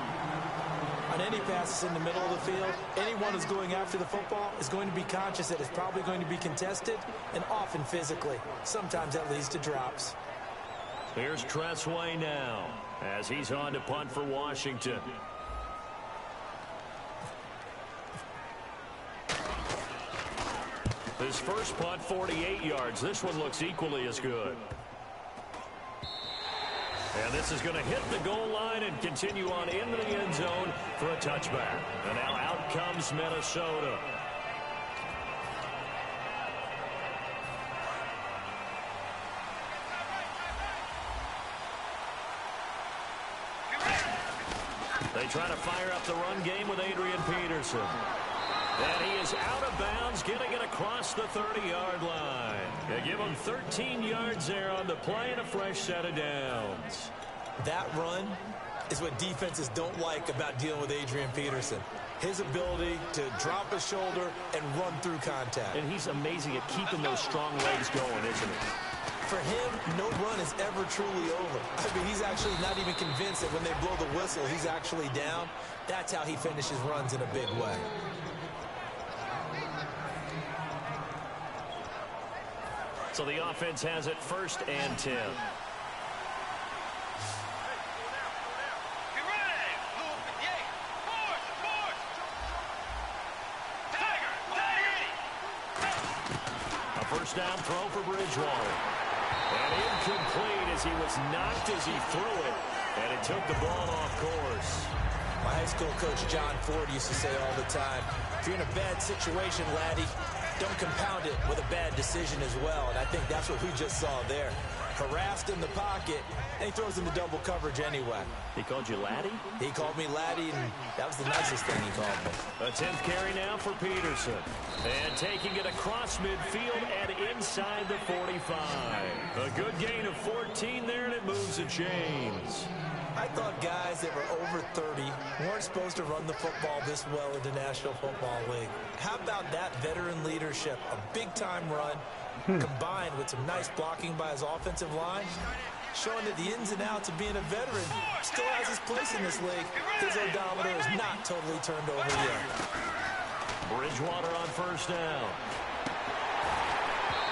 On any passes in the middle of the field, anyone who's going after the football is going to be conscious that it's probably going to be contested, and often physically. Sometimes that leads to drops. Here's Tressway now as he's on to punt for Washington. His first punt, 48 yards. This one looks equally as good. And this is going to hit the goal line and continue on into the end zone for a touchback. And now out comes Minnesota. They try to fire up the run game with Adrian Peterson. And he is out of bounds, getting it across the 30-yard line. They give him 13 yards there on the play and a fresh set of downs. That run is what defenses don't like about dealing with Adrian Peterson. His ability to drop his shoulder and run through contact. And he's amazing at keeping those strong legs going, isn't he? For him, no run is ever truly over. I mean, he's actually not even convinced that when they blow the whistle, he's actually down. That's how he finishes runs in a big way. So the offense has it 1st and 10. Get ready. Yay. Force. Tiger. A first down throw for Bridgewater. And incomplete as he was knocked as he threw it. And it took the ball off course. My high school coach, John Ford, used to say all the time, if you're in a bad situation, laddie, don't compound it with a bad decision as well. And I think that's what we just saw there. Harassed in the pocket, and he throws into double coverage anyway. He called you laddie? He called me laddie, and that was the nicest thing he called me. A 10th carry now for Peterson. And taking it across midfield and inside the 45. A good gain of 14 there, and it moves the chains. I thought guys that were over 30 weren't supposed to run the football this well in the National Football League. How about that veteran leadership? A big-time run combined with some nice blocking by his offensive line, showing that the ins and outs of being a veteran still has his place in this league. His odometer is not totally turned over yet. Bridgewater on first down.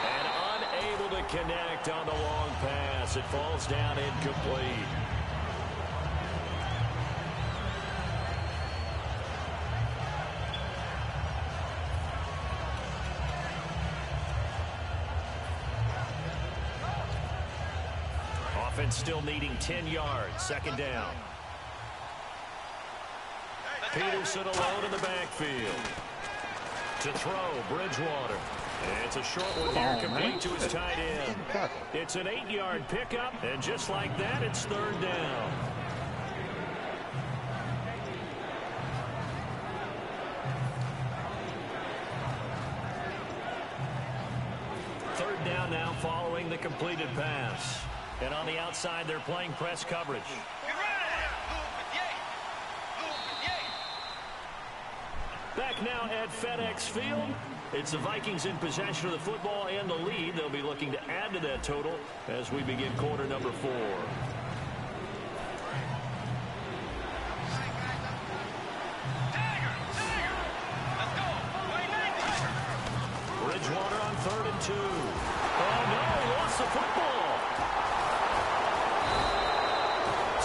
And unable to connect on the long pass. It falls down incomplete. Offense still needing 10 yards. 2nd down. Peterson alone in the backfield. To throw, Bridgewater. And it's a short one here, complete to his tight end. It's an 8-yard pickup, and just like that, it's 3rd down. Third down now following the completed pass. And on the outside, they're playing press coverage. Back now at FedEx Field. It's the Vikings in possession of the football and the lead. They'll be looking to add to that total as we begin quarter number 4. Bridgewater on 3rd and 2. Oh, no, he lost the football.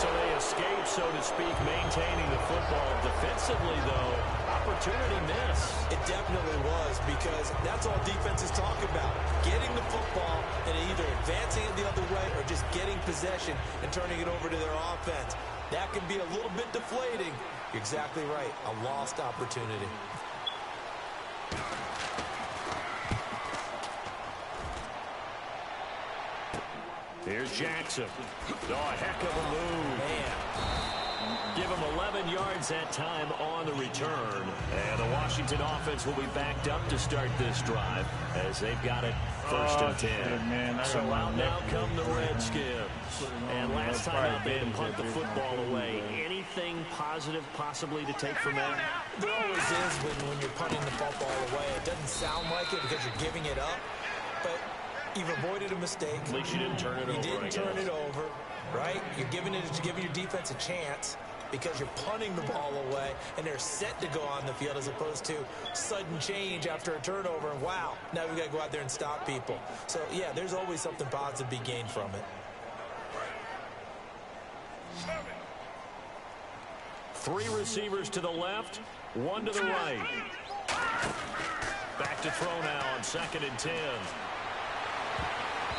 So they escape, so to speak, maintaining the football. Defensively, though, opportunity miss. It definitely was, because that's all defenses talk about. Getting the football and either advancing it the other way or just getting possession and turning it over to their offense. That can be a little bit deflating. You're exactly right. A lost opportunity. Here's Jackson. Oh, a heck of a move. Man. Give him 11 yards that time on the return. And the Washington offense will be backed up to start this drive as they've got it first and 10. Shit, man. So out now come the Redskins. And last time out, they had punt the football away. Anything positive possibly to take from that? There always is when you're punting the football away. It doesn't sound like it because you're giving it up, but you've avoided a mistake. At least you didn't turn it over. You didn't turn it over, right? You're giving your defense a chance because you're punting the ball away, and they're set to go on the field as opposed to sudden change after a turnover. And wow, now we've got to go out there and stop people. So, yeah, there's always something positive to be gained from it. 3 receivers to the left, 1 to the right. Back to throw now on 2nd and 10.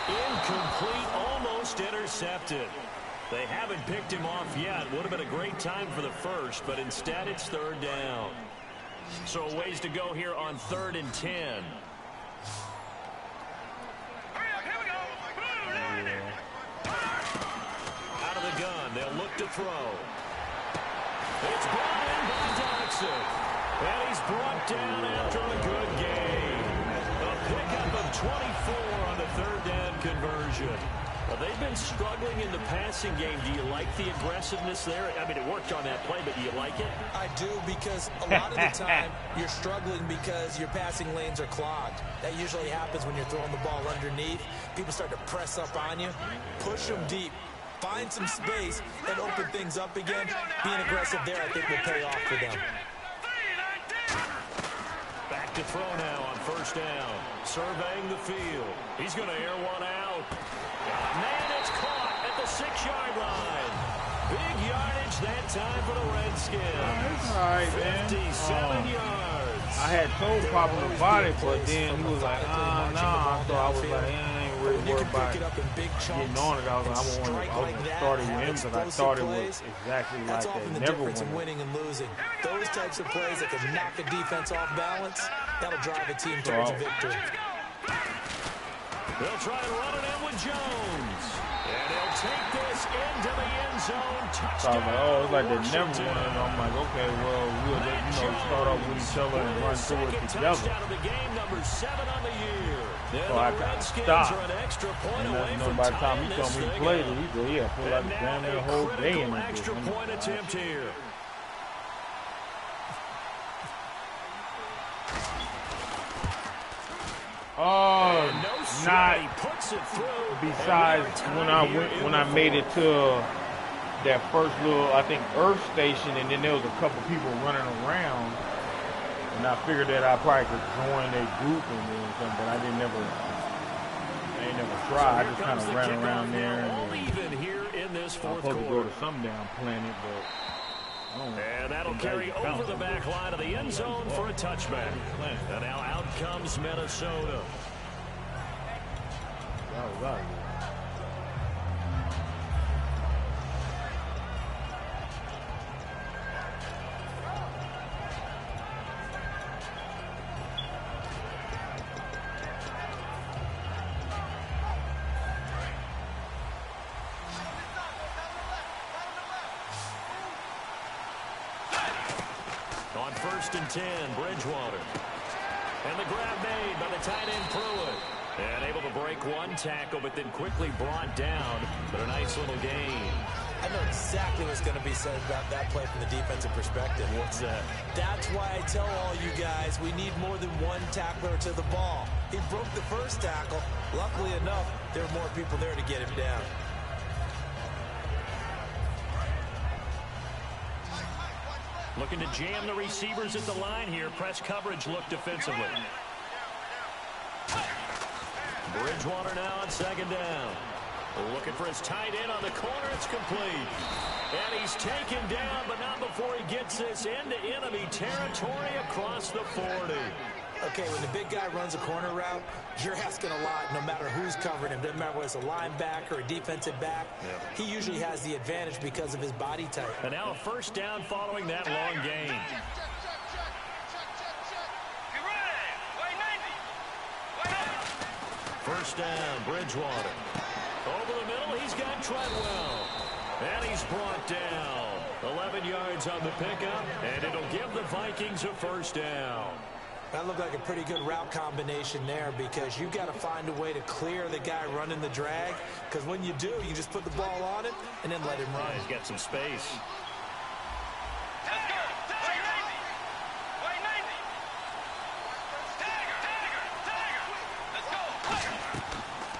Incomplete, almost intercepted. They haven't picked him off yet. Would have been a great time for the first, but instead it's 3rd down. So a ways to go here on 3rd and 10. Out of the gun, they'll look to throw. It's brought in by Jackson. And he's brought down after a good game. A pickup of 24 on the 3rd down conversion. Well, they've been struggling in the passing game. Do you like the aggressiveness there? I mean, it worked on that play, but do you like it? I do, because a lot of the time you're struggling because your passing lanes are clogged. That usually happens when you're throwing the ball underneath. People start to press up on you. Push them deep. Find some space and open things up again. Being aggressive there, I think, will pay off for them. Back to throw now on 1st down. Surveying the field. He's going to air one out. Man, it's caught at the 6-yard line. Big yardage that time for the Redskins. All right, man. 57 yards. I had told Papa about it, but then he was like, nah. So I was like, I ain't really worried about getting on it. I was like, I want to start it with him because I thought it was exactly like that. Never difference in winning and losing. Those types of plays that can knock a defense off balance, that'll drive a team towards a victory. They'll try and run it in with Jones. And he'll take this into the end zone. Touchdown. So I was like, oh, it's like they never won it. I'm like, okay, well, we'll just, start off with each other and run through it together. Of the game, number 7 on the year. So I kind of stopped. And by the time he told me he played it, he said, yeah, I feel like damn near the whole day in this. Extra point attempt here. Oh, not besides when I made it to that first little, I think, Earth station, and then there was a couple people running around, and I figured that I probably could join a group and something, but I ain't never tried. I just kind of ran around there. And I'm supposed to go to some damn planet, but and that'll carry over the back line of the end zone for a touchback. And now out comes Minnesota. On 1st and 10, Bridgewater. And the grab made by the tight end Pruitt. And able to break one tackle, but then quickly brought down. But a nice little gain. I know exactly what's going to be said about that play from the defensive perspective. What's that? That's why I tell all you guys we need more than one tackler to the ball. He broke the first tackle. Luckily enough, there were more people there to get him down. Looking to jam the receivers at the line here. Press coverage look defensively. Bridgewater now on 2nd down. Looking for his tight end on the corner. It's complete. And he's taken down, but not before he gets this into enemy territory across the 40. Okay, when the big guy runs a corner route, you're asking a lot no matter who's covering him. Doesn't matter whether it's a linebacker or a defensive back. Yeah. He usually has the advantage because of his body type. And now a first down following that long gain. First down, Bridgewater. Over the middle, he's got Treadwell. And he's brought down. 11 yards on the pickup, and it'll give the Vikings a first down. That looked like a pretty good route combination there because you've got to find a way to clear the guy running the drag, because when you do, you just put the ball on him and then let him run. He's got some space.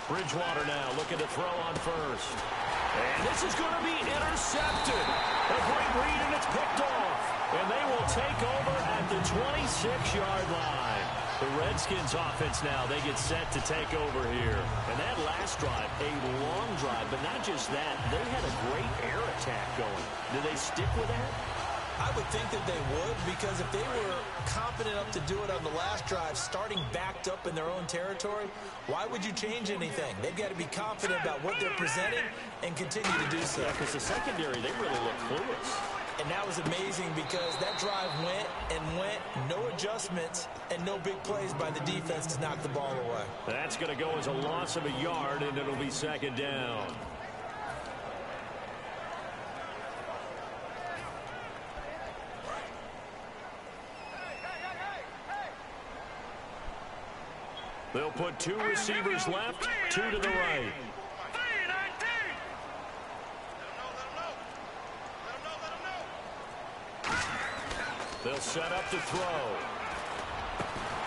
Bridgewater now looking to throw on first. And this is going to be intercepted. A great read, and it's picked off. And they will take over at the 26-yard line. The Redskins offense now, they get set to take over here. And that last drive, a long drive, but not just that. They had a great air attack going. Do they stick with that? I would think that they would, because if they were confident enough to do it on the last drive, starting backed up in their own territory, why would you change anything? They've got to be confident about what they're presenting and continue to do so. Yeah, because the secondary, they really look clueless. And that was amazing because that drive went and went, no adjustments, and no big plays by the defense to knock the ball away. That's going to go as a loss of a yard, and it'll be second down. They'll put two receivers left, two to the right. They'll set up to throw.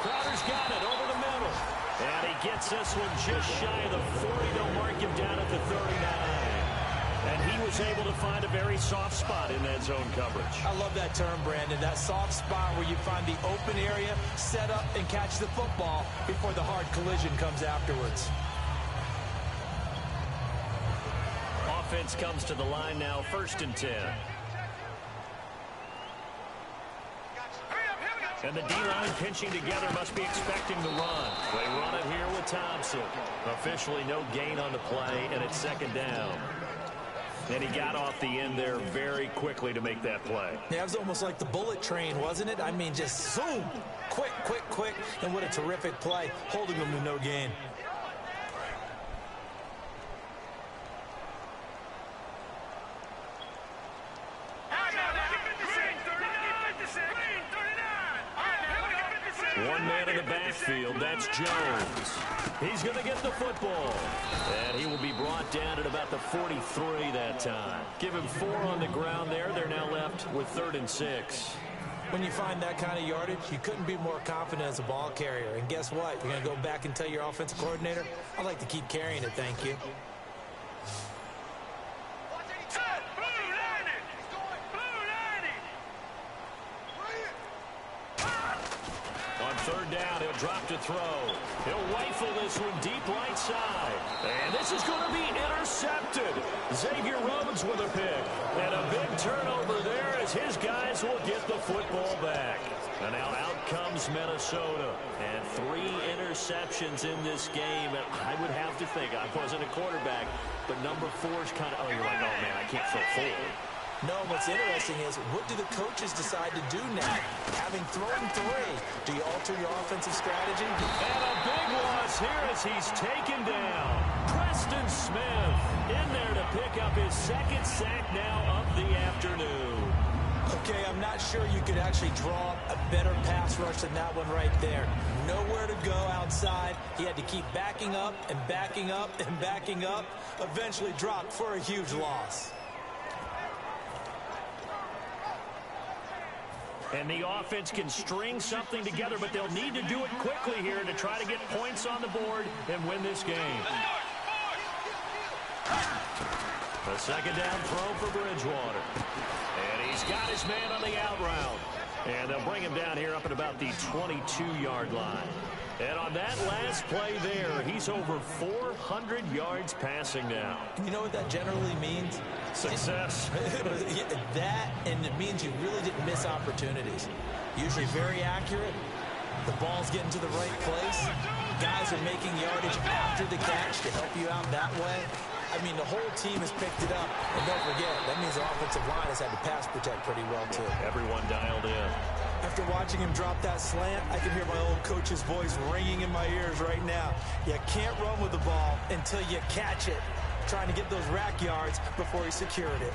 Crowder's got it over the middle. And he gets this one just shy of the 40. They'll mark him down at the 39. And he was able to find a very soft spot in that zone coverage. I love that term, Brandon. That soft spot where you find the open area, set up, and catch the football before the hard collision comes afterwards. Offense comes to the line now, 1st and 10. And the D-line pinching together, must be expecting the run. They run it here with Thompson. Officially no gain on the play, and it's second down. And he got off the end there very quickly to make that play. Yeah, it was almost like the bullet train, wasn't it? I mean, just zoom, quick, quick, quick, and what a terrific play, holding them to no gain. One man in the backfield, that's Jones. He's going to get the football. And he will be brought down at about the 43 that time. Give him 4 on the ground there. They're now left with 3rd and 6. When you find that kind of yardage, you couldn't be more confident as a ball carrier. And guess what? You're going to go back and tell your offensive coordinator, I'd like to keep carrying it, thank you. Third down, he'll drop to throw. He'll rifle this one deep right side. And this is going to be intercepted. Xavier Rhodes with a pick. And a big turnover there as his guys will get the football back. And now out comes Minnesota. And 3 interceptions in this game. And I would have to think, I wasn't a quarterback, but number 4 is kind of, oh, you're like, oh, man, I can't throw 4. No, what's interesting is, what do the coaches decide to do now? Having thrown 3, do you alter your offensive strategy? And a big loss here as he's taken down. Preston Smith in there to pick up his 2nd sack now of the afternoon. Okay, I'm not sure you could actually draw a better pass rush than that one right there. Nowhere to go outside. He had to keep backing up and backing up and backing up. Eventually dropped for a huge loss. And the offense can string something together, but they'll need to do it quickly here to try to get points on the board and win this game. A 2nd down throw for Bridgewater. And he's got his man on the out route. And they'll bring him down here up at about the 22-yard line. And on that last play there, he's over 400 yards passing now. You know what that generally means? Success. That, and it means you really didn't miss opportunities. Usually very accurate. The ball's getting to the right place. Guys are making yardage after the catch to help you out that way. I mean, the whole team has picked it up. And don't forget, that means the offensive line has had to pass protect pretty well, too. Everyone dialed in. After watching him drop that slant, I can hear my old coach's voice ringing in my ears right now. You can't run with the ball until you catch it. Trying to get those rack yards before he secured it.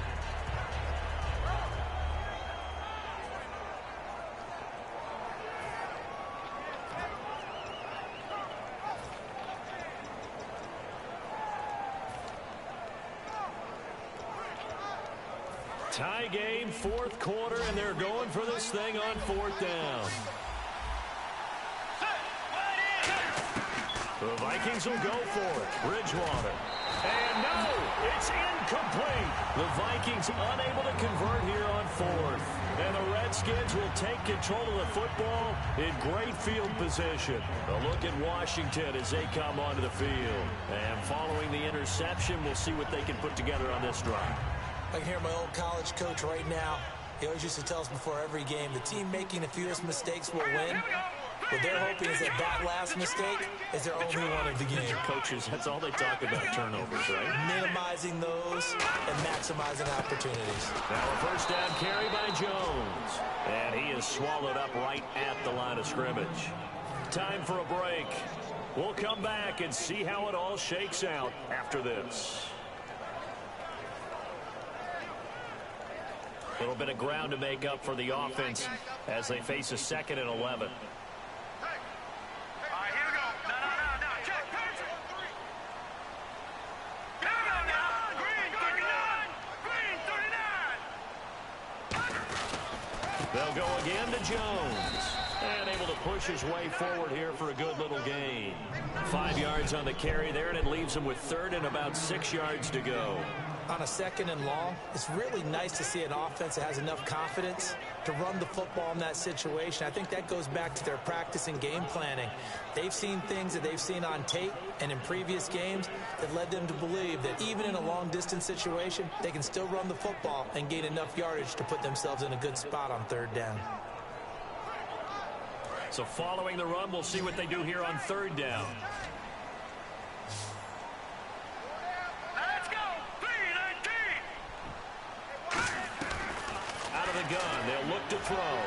Tie game, fourth quarter, and they're going for this thing on fourth down. The Vikings will go for it. Bridgewater. And no, it's incomplete. The Vikings unable to convert here on fourth. And the Redskins will take control of the football in great field position. A look at Washington as they come onto the field. And following the interception, we'll see what they can put together on this drive. I can hear my old college coach right now. He always used to tell us before every game, the team making the fewest mistakes will win. What they're hoping is that last mistake is their only one of the game. Coaches, that's all they talk about, turnovers, right? Minimizing those and maximizing opportunities. Now a first down carry by Jones. And he is swallowed up right at the line of scrimmage. Time for a break. We'll come back and see how it all shakes out after this. A little bit of ground to make up for the offense as they face a 2nd and 11. All right, here we go. No. Check. Here we go now. Green 39. They'll go again to Jones. And able to push his way forward here for a good little gain. 5 yards on the carry there, and it leaves him with 3rd and about 6 yards to go. On a 2nd and long, it's really nice to see an offense that has enough confidence to run the football in that situation. I think that goes back to their practice and game planning. They've seen things that they've seen on tape and in previous games that led them to believe that even in a long-distance situation, they can still run the football and gain enough yardage to put themselves in a good spot on 3rd down. So following the run, we'll see what they do here on 3rd down. Let's go. 3-19. Out of the gun, they'll look to throw.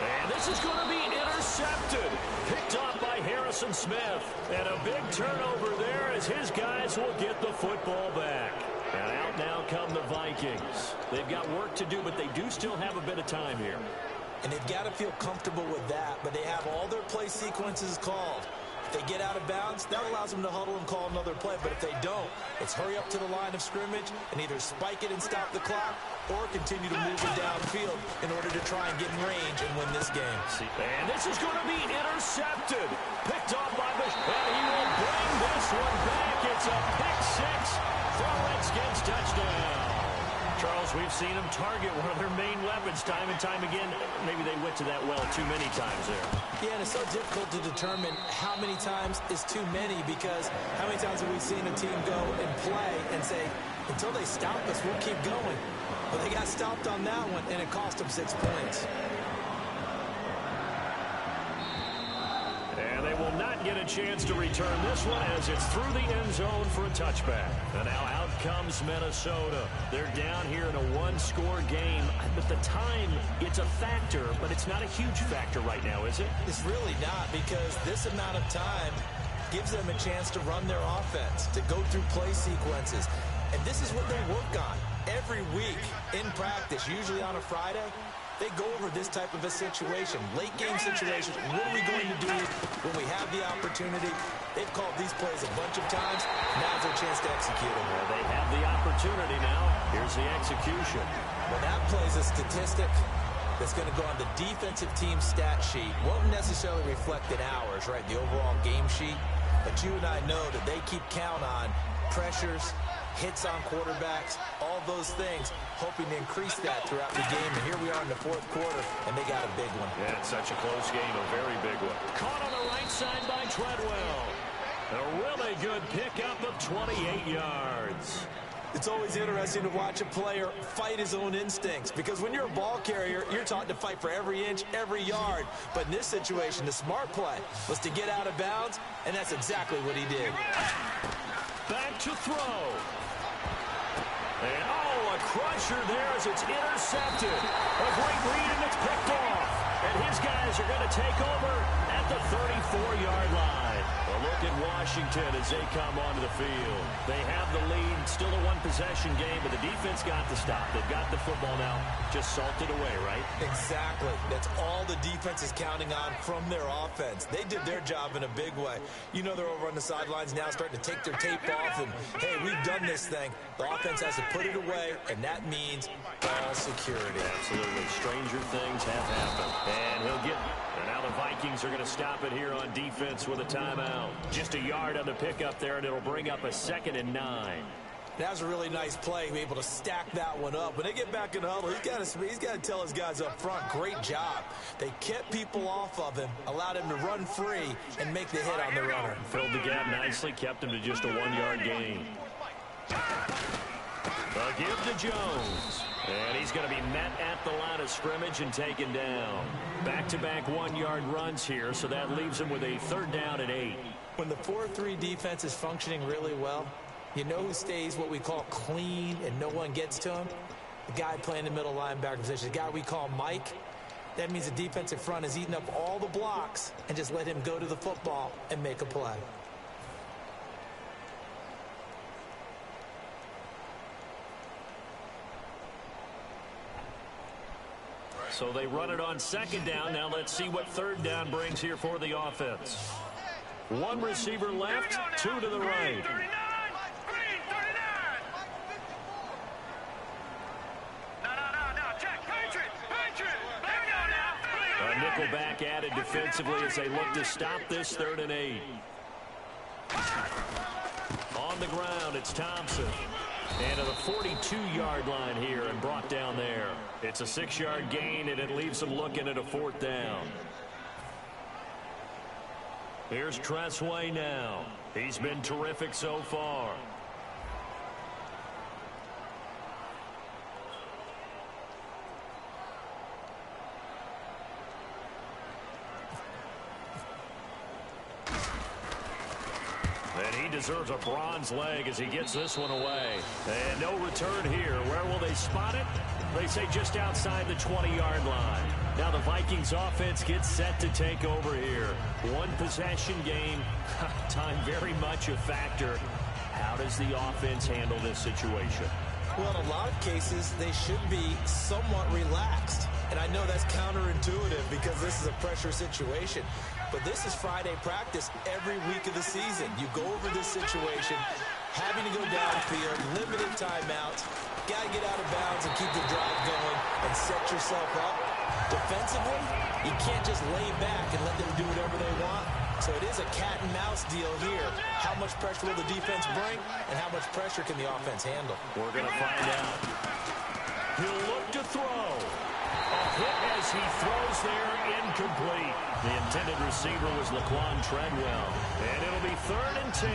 And this is going to be intercepted. Picked off by Harrison Smith. And a big turnover there as his guys will get the football back. And out now come the Vikings. They've got work to do, but they do still have a bit of time here. And they've got to feel comfortable with that, but they have all their play sequences called. If they get out of bounds, that allows them to huddle and call another play. But if they don't, it's hurry up to the line of scrimmage and either spike it and stop the clock or continue to move it downfield in order to try and get in range and win this game. And this is going to be intercepted. Picked off by Bush. And he will bring this one back. It's a pick six for Redskins touchdown. Charles, we've seen them target one of their main weapons time and time again. Maybe they went to that well too many times there. Yeah, and it's so difficult to determine how many times is too many, because how many times have we seen a team go and play and say, until they stop us, we'll keep going. But they got stopped on that one, and it cost them 6 points. And they will not get a chance to return this one as it's through the end zone for a touchback. And now out comes Minnesota. They're down here in a one-score game. But the time, it's a factor, but it's not a huge factor right now, is it? It's really not, because this amount of time gives them a chance to run their offense, to go through play sequences. And this is what they work on every week in practice, usually on a Friday. They go over this type of a situation, late game situations. What are we going to do when we have the opportunity? They've called these plays a bunch of times. Now's their chance to execute them. Well, they have the opportunity now. Here's the execution. Well, that plays a statistic that's going to go on the defensive team stat sheet. Won't necessarily reflect in ours, right, the overall game sheet. But you and I know that they keep count on pressures, hits on quarterbacks, all those things, hoping to increase that throughout the game. And here we are in the fourth quarter, and they got a big one. Yeah, it's such a close game, a very big one. Caught on the right side by Treadwell. A really good pickup of 28 yards. It's always interesting to watch a player fight his own instincts, because when you're a ball carrier, you're taught to fight for every inch, every yard. But in this situation, the smart play was to get out of bounds, and that's exactly what he did. Back to throw. And, a crusher there as it's intercepted. A great read, and it's picked off. And his guys are going to take over at the 34-yard line. A look at Washington as they come onto the field. They have the lead, still a one-possession game, but the defense got the stop. They've got the football now, just salted away, right? Exactly. That's all the defense is counting on from their offense. They did their job in a big way. You know they're over on the sidelines now starting to take their tape off, and, hey, we've done this thing. The offense has to put it away, and that means ball security. Absolutely. Stranger things have happened. And he'll get it. And now the Vikings are going to stop it here on defense with a timeout. Just a yard on the pickup there, and it'll bring up a 2nd and 9. That was a really nice play, be able to stack that one up. When they get back in the huddle, he's got to tell his guys up front, great job. They kept people off of him, allowed him to run free, and make the hit on the runner. Filled the gap nicely, kept him to just a 1-yard gain. The give to Jones. And he's going to be met at the line of scrimmage and taken down. Back-to-back 1-yard runs here, so that leaves him with a 3rd down and 8. When the 4-3 defense is functioning really well, you know who stays what we call clean and no one gets to him? The guy playing the middle linebacker position, the guy we call Mike. That means the defensive front is eating up all the blocks and just let him go to the football and make a play. So they run it on 2nd down. Now let's see what 3rd down brings here for the offense. 1 receiver left, 2 to the right. A nickel back added defensively as they look to stop this 3rd and 8. On the ground, it's Thompson. And to the 42-yard line here and brought down there. It's a 6-yard gain, and it leaves them looking at a 4th down. Here's Tressway now. He's been terrific so far. And he deserves a bronze leg as he gets this one away. And no return here. Where will they spot it? They say just outside the 20-yard line. Now the Vikings offense gets set to take over here. 1 possession game. Time very much a factor. How does the offense handle this situation? Well, in a lot of cases, they should be somewhat relaxed. And I know that's counterintuitive because this is a pressure situation. But this is Friday practice every week of the season. You go over this situation, having to go downfield, limited timeouts, got to get out of bounds and keep the drive going and set yourself up. Defensively, you can't just lay back and let them do whatever they want. So it is a cat-and-mouse deal here. How much pressure will the defense bring, and how much pressure can the offense handle? We're going to find out. He'll look to throw. A hit as he throws there, incomplete. The intended receiver was Laquan Treadwell. And it'll be 3rd and 10.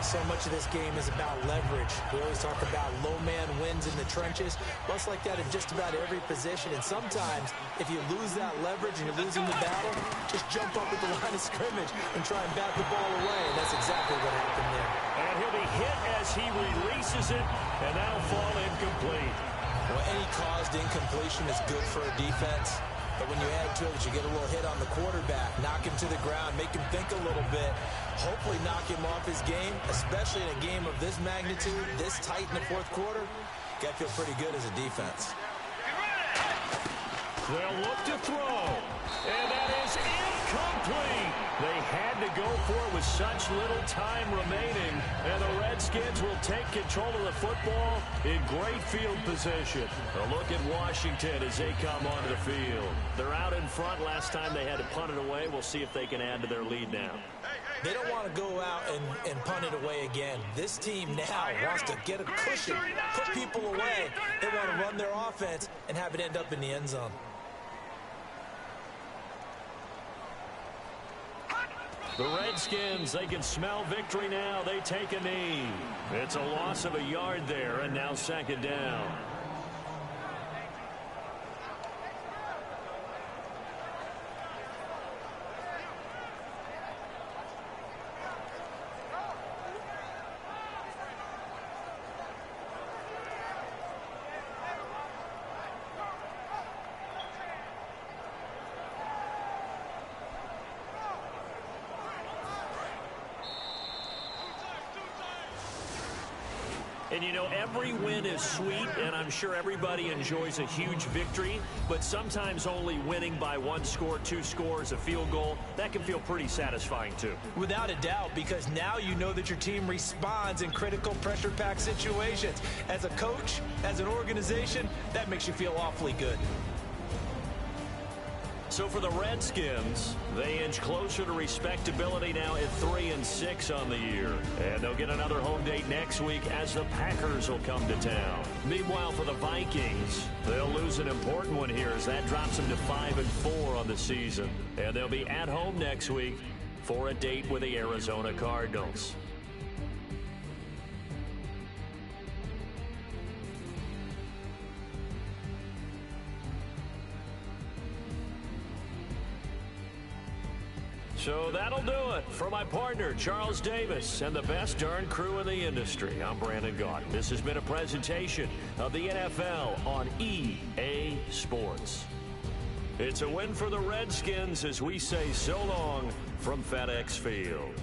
So much of this game is about leverage. We always talk about low man wins in the trenches. Well, it's like that in just about every position. And sometimes, if you lose that leverage and you're losing the battle, just jump up at the line of scrimmage and try and bat the ball away. And that's exactly what happened there. And he'll be hit as he releases it, and that'll fall incomplete. Well, any caused incompletion is good for a defense. But when you add to it, you get a little hit on the quarterback, knock him to the ground, make him think a little bit, hopefully knock him off his game, especially in a game of this magnitude, this tight in the 4th quarter. Got to feel pretty good as a defense. They'll look to throw. And that is complete. They had to go for it with such little time remaining, and the Redskins will take control of the football in great field position. A look at Washington as they come onto the field. They're out in front. Last time they had to punt it away. We'll see if they can add to their lead now. They don't want to go out and punt it away again. This team now wants to get a cushion, put people away. They want to run their offense and have it end up in the end zone. The Redskins, they can smell victory now. They take a knee. It's a loss of a yard there, and now second down. And, you know, every win is sweet, and I'm sure everybody enjoys a huge victory, but sometimes only winning by 1 score, 2 scores, a field goal, that can feel pretty satisfying too. Without a doubt, because now you know that your team responds in critical pressure-packed situations. As a coach, as an organization, that makes you feel awfully good. So for the Redskins, they inch closer to respectability now at 3-6 on the year. And they'll get another home date next week as the Packers will come to town. Meanwhile, for the Vikings, they'll lose an important one here as that drops them to 5-4 on the season. And they'll be at home next week for a date with the Arizona Cardinals. So that'll do it. For my partner, Charles Davis, and the best darn crew in the industry, I'm Brandon Gaudin. This has been a presentation of the NFL on EA Sports. It's a win for the Redskins as we say so long from FedEx Field.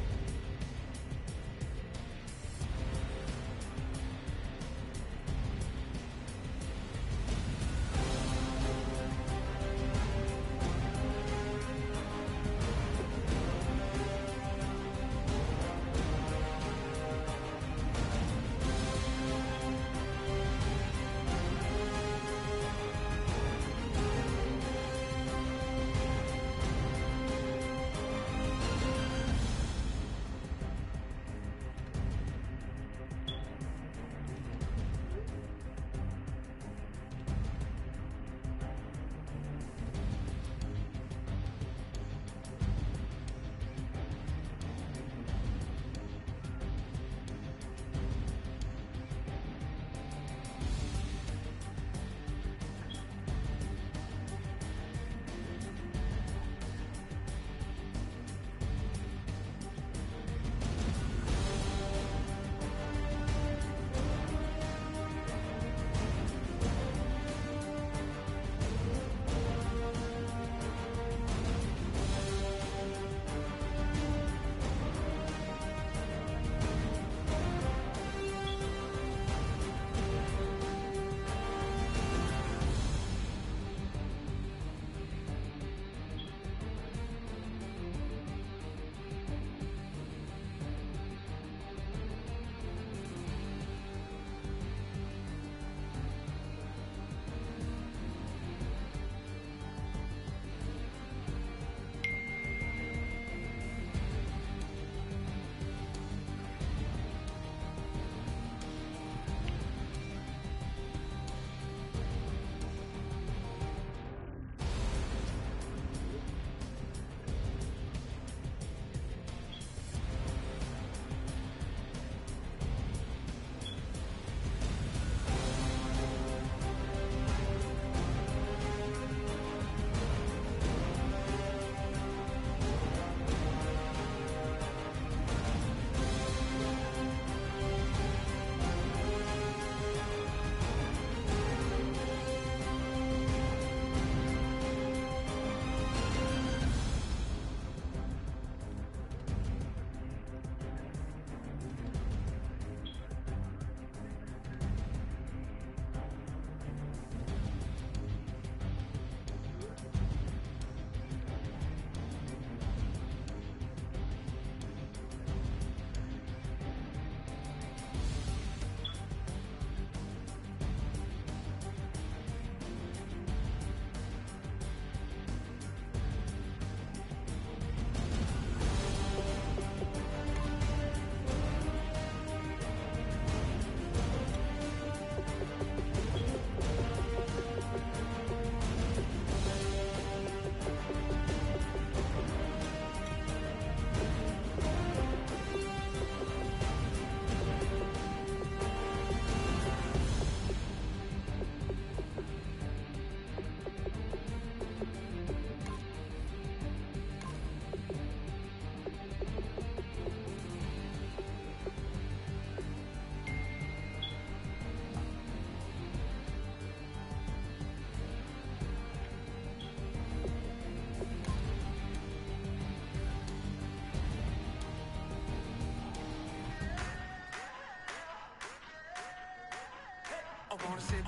wanna sit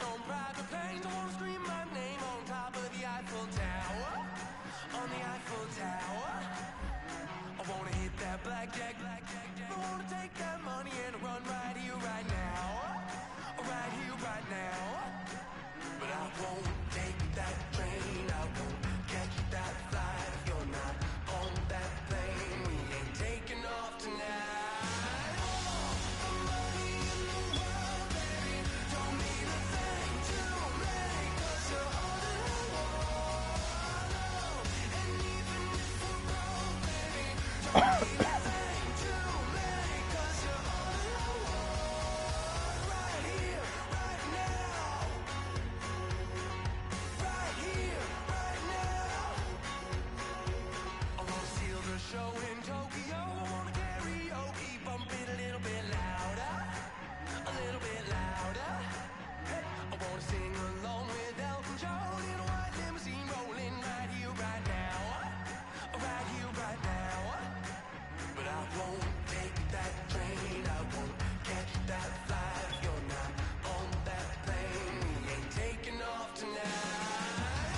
on private planes. I wanna scream my name on top of the Eiffel Tower. On the Eiffel Tower. I wanna hit that blackjack. I wanna take that money and run right here, right now. Right here, right now. But I won't take that train. I won't catch that flight. If you're not on that plane, we ain't taking off tonight. The money in the world, baby, don't mean a thing to me, 'cause you're under the wall. And even if we're broke, baby, don't mean a thing to me, 'cause you're under the wall. Right here, right now. Right here, right now. I wanna steal the show in Tokyo. I wanna karaoke, bump it a little bit louder. A little bit louder. Hey, I wanna sing along with Elton John in a white limousine rolling right here, right now. Right here, right now. But I won't take that train. I won't catch that flight. If you're not on that plane, we ain't taking off tonight.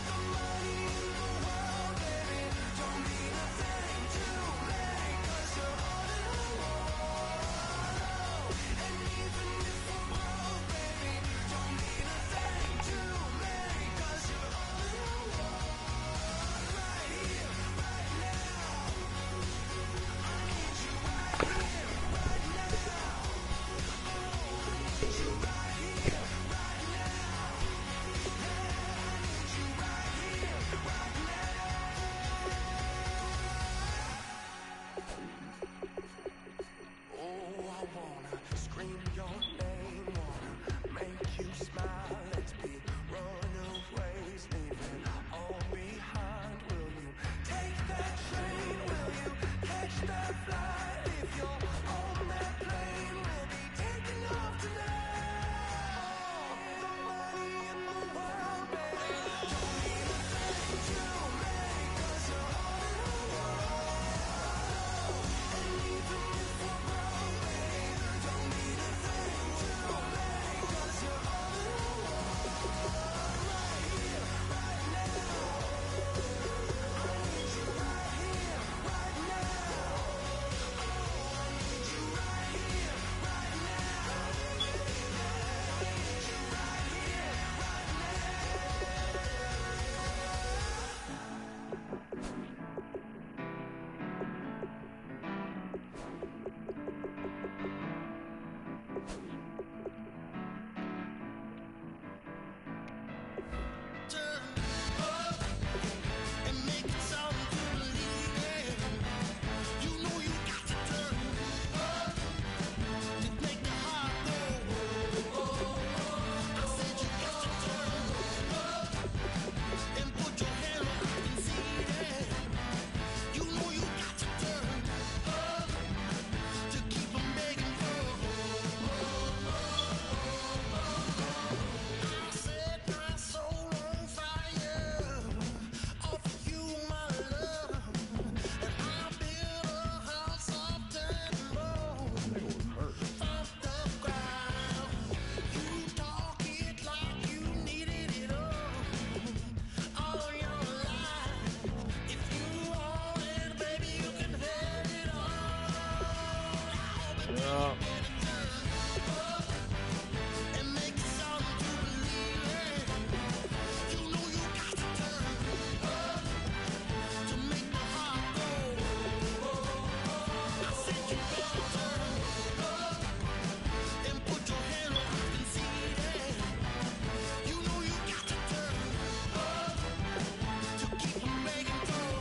The money in the world, baby, don't mean a thing to me, 'cause you're under the wall. And even if we're broke, baby, don't mean a thing to me, 'cause you're under the wall. Right here, right now. I need you right here, right now. Oh, I need you right here, right now. Yeah, I need you right here, right now. Oh, I wanna scream your name, wanna make you smile. Let's be runaways, leaving all behind. Will you take that train? Will you catch that flight? If you're on that plane, we'll be taking off tonight. The money in the world, baby, don't mean a thing to me, 'cause you're under the wall. And even if we're broke, baby, don't mean a thing to me, 'cause you're under the wall. Right here, right now. I need you right here, right now. Oh, I need you right here, right now. Yeah, I need you right here, right Turn up and make it sound to believe it. You know you got to turn up to make the heart go. I said you got to turn up and put your hand where I can see it. You know you got to turn up to keep 'em begging for. I set my soul on fire, offer you my love, and I build a house of timber off the ground. You talk it like you needed it all your life. If you want it, baby, you can have it all. Yeah. And make it sound to believe it. You know you got to turn up to make the heart go. I said you got to turn up and put your hand where I can see it. You know you got to turn up to keep 'em begging for.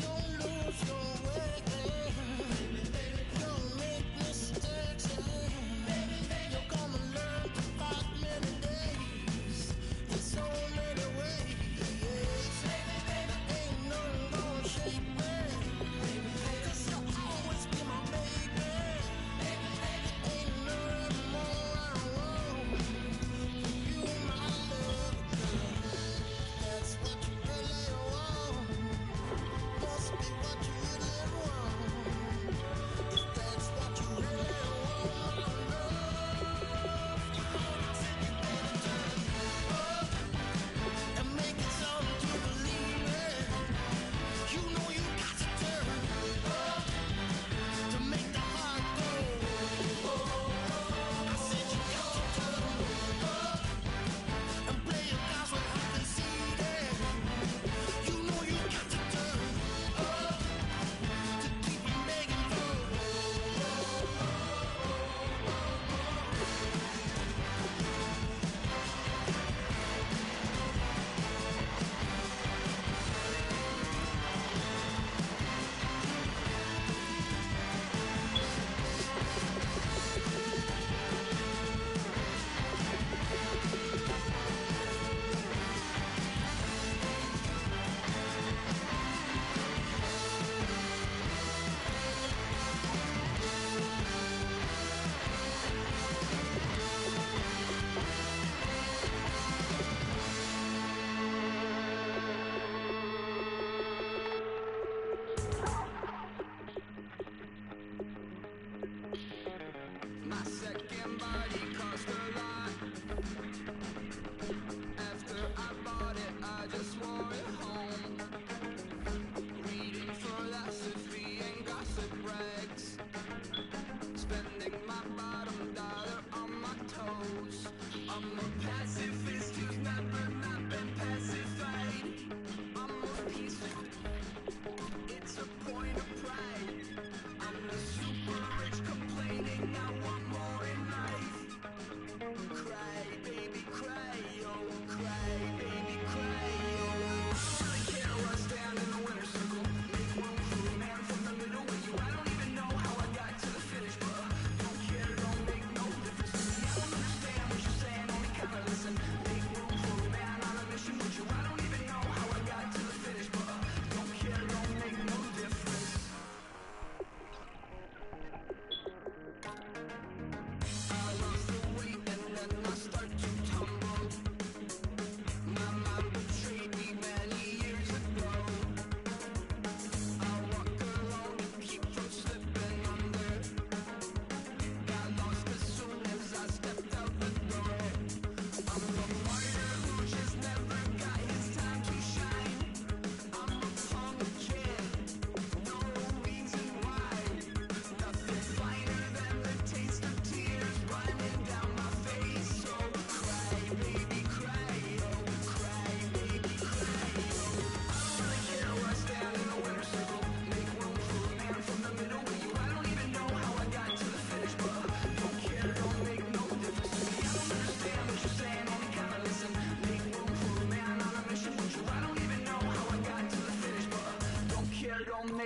Don't lose your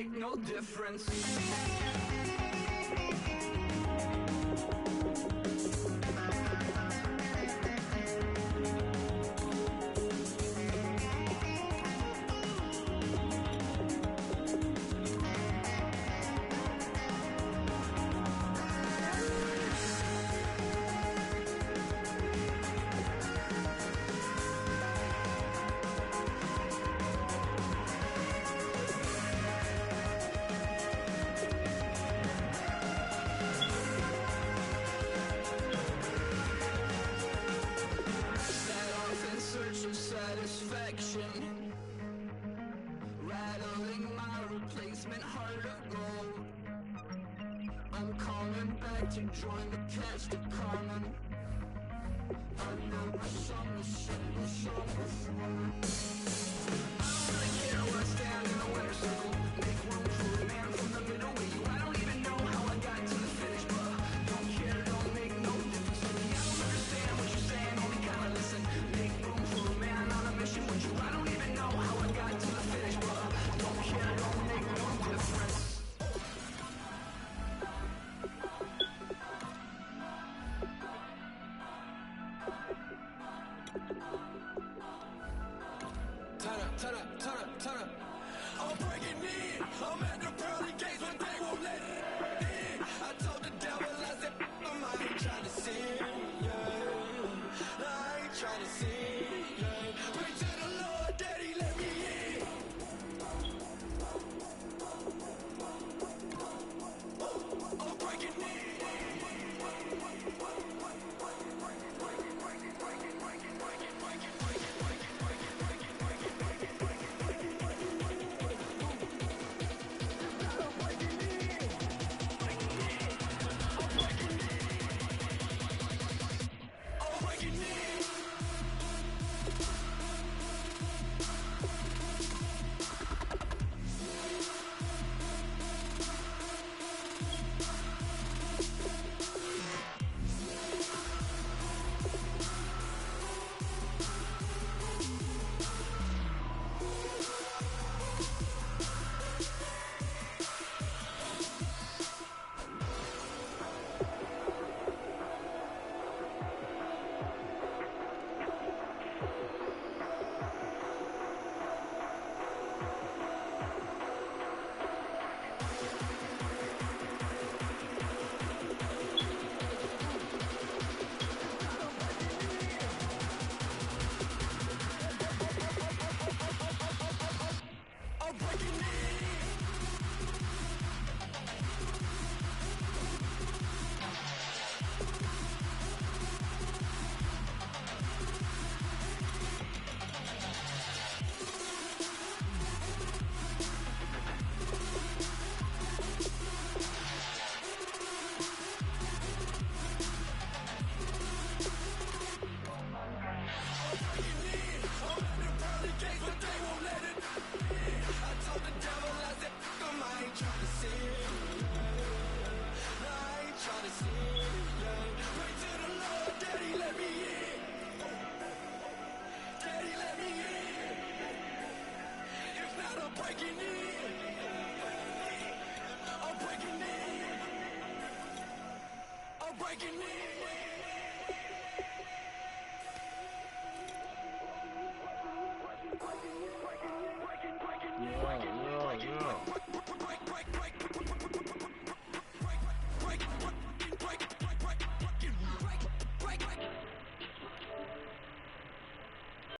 make no difference. Satisfaction, rattling my replacement heart of gold. I'm coming back to join the cast of Carmen. I never sung the same song before. I don't really care where I stand in the winter circle. Make room for a man from the middle with you. I don't even know how I got to the finish, but don't care, don't make no difference to me. I don't understand what you're saying, only kinda listen. Make room for a man on a mission with you. I don't even know how I got to the finish, but don't care, don't make no difference. Turn up. I'm breaking in. I'm at the pearly gates, but they won't let it in. I told the devil, I said, I ain't trying to sin, yeah. I ain't trying to sin, yeah. Pray to the Lord, Daddy, let me in. I'm breaking in. Breaking in.